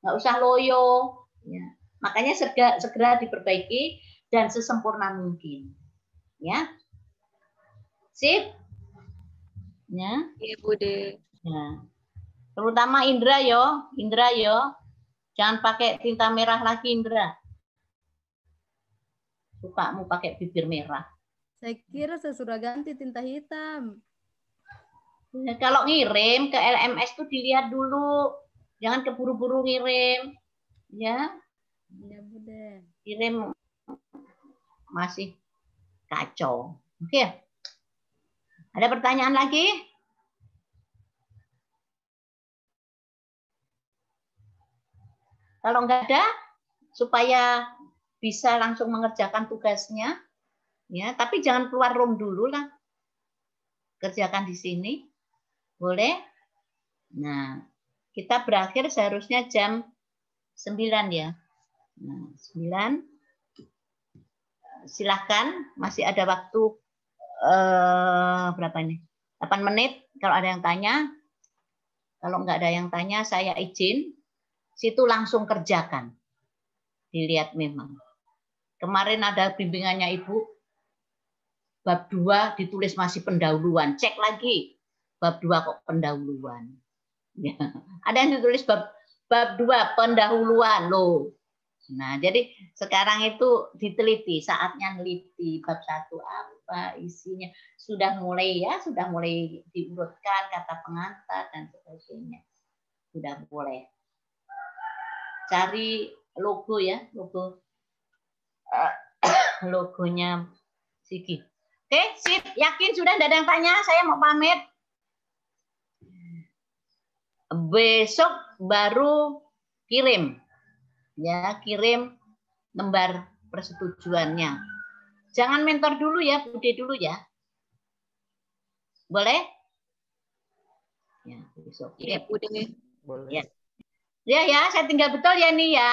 Nggak usah loyo. Ya. Makanya segera diperbaiki dan sesempurna mungkin. Ya. Sip? Ya. Iya, Bude. Ya. Terutama Indra yo. Jangan pakai tinta merah lagi Indra. Sukamu pakai bibir merah. Saya kira saya sudah ganti tinta hitam. Ya, kalau ngirim ke LMS tuh dilihat dulu. Jangan keburu-buru ngirim. Ya. Ya, Bude. Kirim masih kacau. Oke. Ada pertanyaan lagi? Kalau nggak ada, supaya bisa langsung mengerjakan tugasnya, ya. Tapi jangan keluar room dulu lah. Kerjakan di sini, boleh? Nah, kita berakhir seharusnya jam 9 ya. Nah, 9. Silahkan, masih ada waktu berapa ini? 8 menit. Kalau ada yang tanya, kalau nggak ada yang tanya, saya izin. Situ langsung kerjakan. Dilihat memang. Kemarin ada bimbingannya Ibu, bab 2 ditulis masih pendahuluan. Cek lagi, bab 2 kok pendahuluan. Ya. Ada yang ditulis bab 2 pendahuluan loh. Nah, jadi sekarang itu diteliti, saatnya neliti bab 1 apa isinya. Sudah mulai diurutkan kata pengantar dan sebagainya. Sudah boleh. Cari logo ya, logonya Sigi. Oke, sip. Yakin sudah tidak ada yang tanya? Saya mau pamit. Besok baru kirim. Ya, kirim lembar persetujuannya. Jangan mentor dulu ya, Bude dulu ya. Boleh? Ya, besok. Iya, Bude. Boleh. Ya, saya tinggal betul ya nih ya.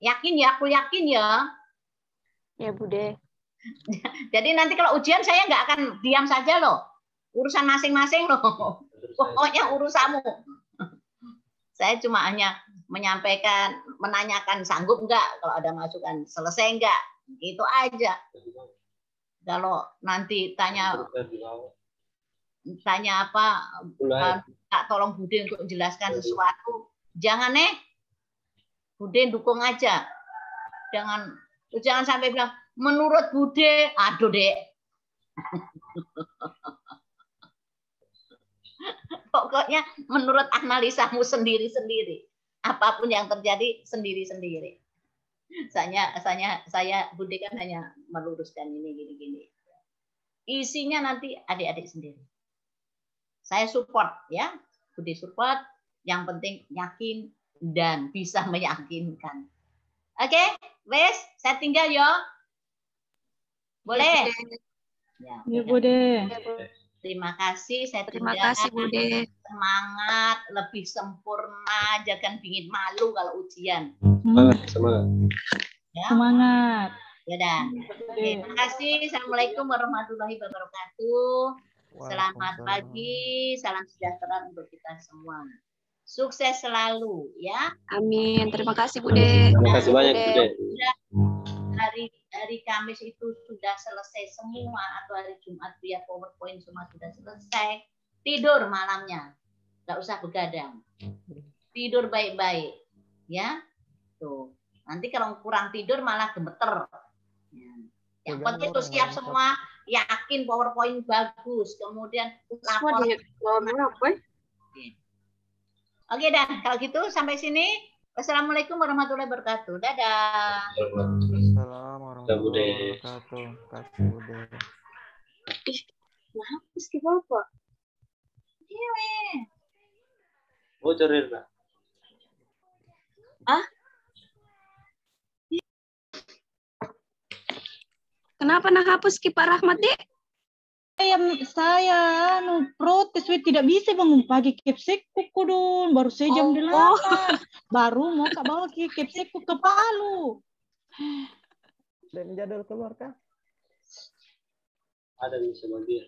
Yakin ya, aku yakin ya. Ya, Bude. Jadi nanti kalau ujian saya nggak akan diam saja loh. Urusan masing-masing loh. Pokoknya urusanmu. Saya cuma hanya menyampaikan, menanyakan sanggup enggak, kalau ada masukan selesai enggak, itu aja. Kalau nanti tanya apa, Kak tolong Bude untuk menjelaskan sesuatu, jangan Bude dukung aja, jangan sampai bilang menurut Bude, aduh dek. Pokoknya menurut analisamu sendiri-sendiri. Apapun yang terjadi sendiri-sendiri. Saya Bude kan hanya meluruskan ini gini-gini. Isinya nanti adik-adik sendiri. Saya support ya. Bude support. Yang penting yakin dan bisa meyakinkan. Oke, wes, saya tinggal ya. Boleh? Ya, Bude. Terima kasih, saya Terima kasih, Bude. Semangat, lebih sempurna, jangan bikin malu kalau ujian. Semangat. Ya. Semangat. Ya dan. Terima kasih. Assalamualaikum warahmatullahi wabarakatuh. Selamat pagi, salam sejahtera untuk kita semua. Sukses selalu ya. Amin. Terima kasih, Bude. Terima kasih banyak, Bude. Hari Kamis itu sudah selesai semua atau hari Jumat via PowerPoint semua sudah selesai. Tidur malamnya, nggak usah begadang. Tidur baik-baik, ya. Tuh, nanti kalau kurang tidur malah gemeter. Yang penting tuh siap semua, yakin PowerPoint bagus, kemudian lapor. Oke dan kalau gitu sampai sini. Wassalamualaikum warahmatullahi wabarakatuh. Dadah. Assalamualaikum warahmatullahi wabarakatuh. Kasih Bude. Hapus di Bapak. Iya. Bocorin, Pak. Kenapa nak hapus Ki Pak Rahmat, Dek? Saya protes, tidak bisa bangun pagi Kepsekku kudun, baru sejam 8. Baru mau bawa Kepsekku ke Palu. Dan jadwal keluar kah? Ada bisa bagian.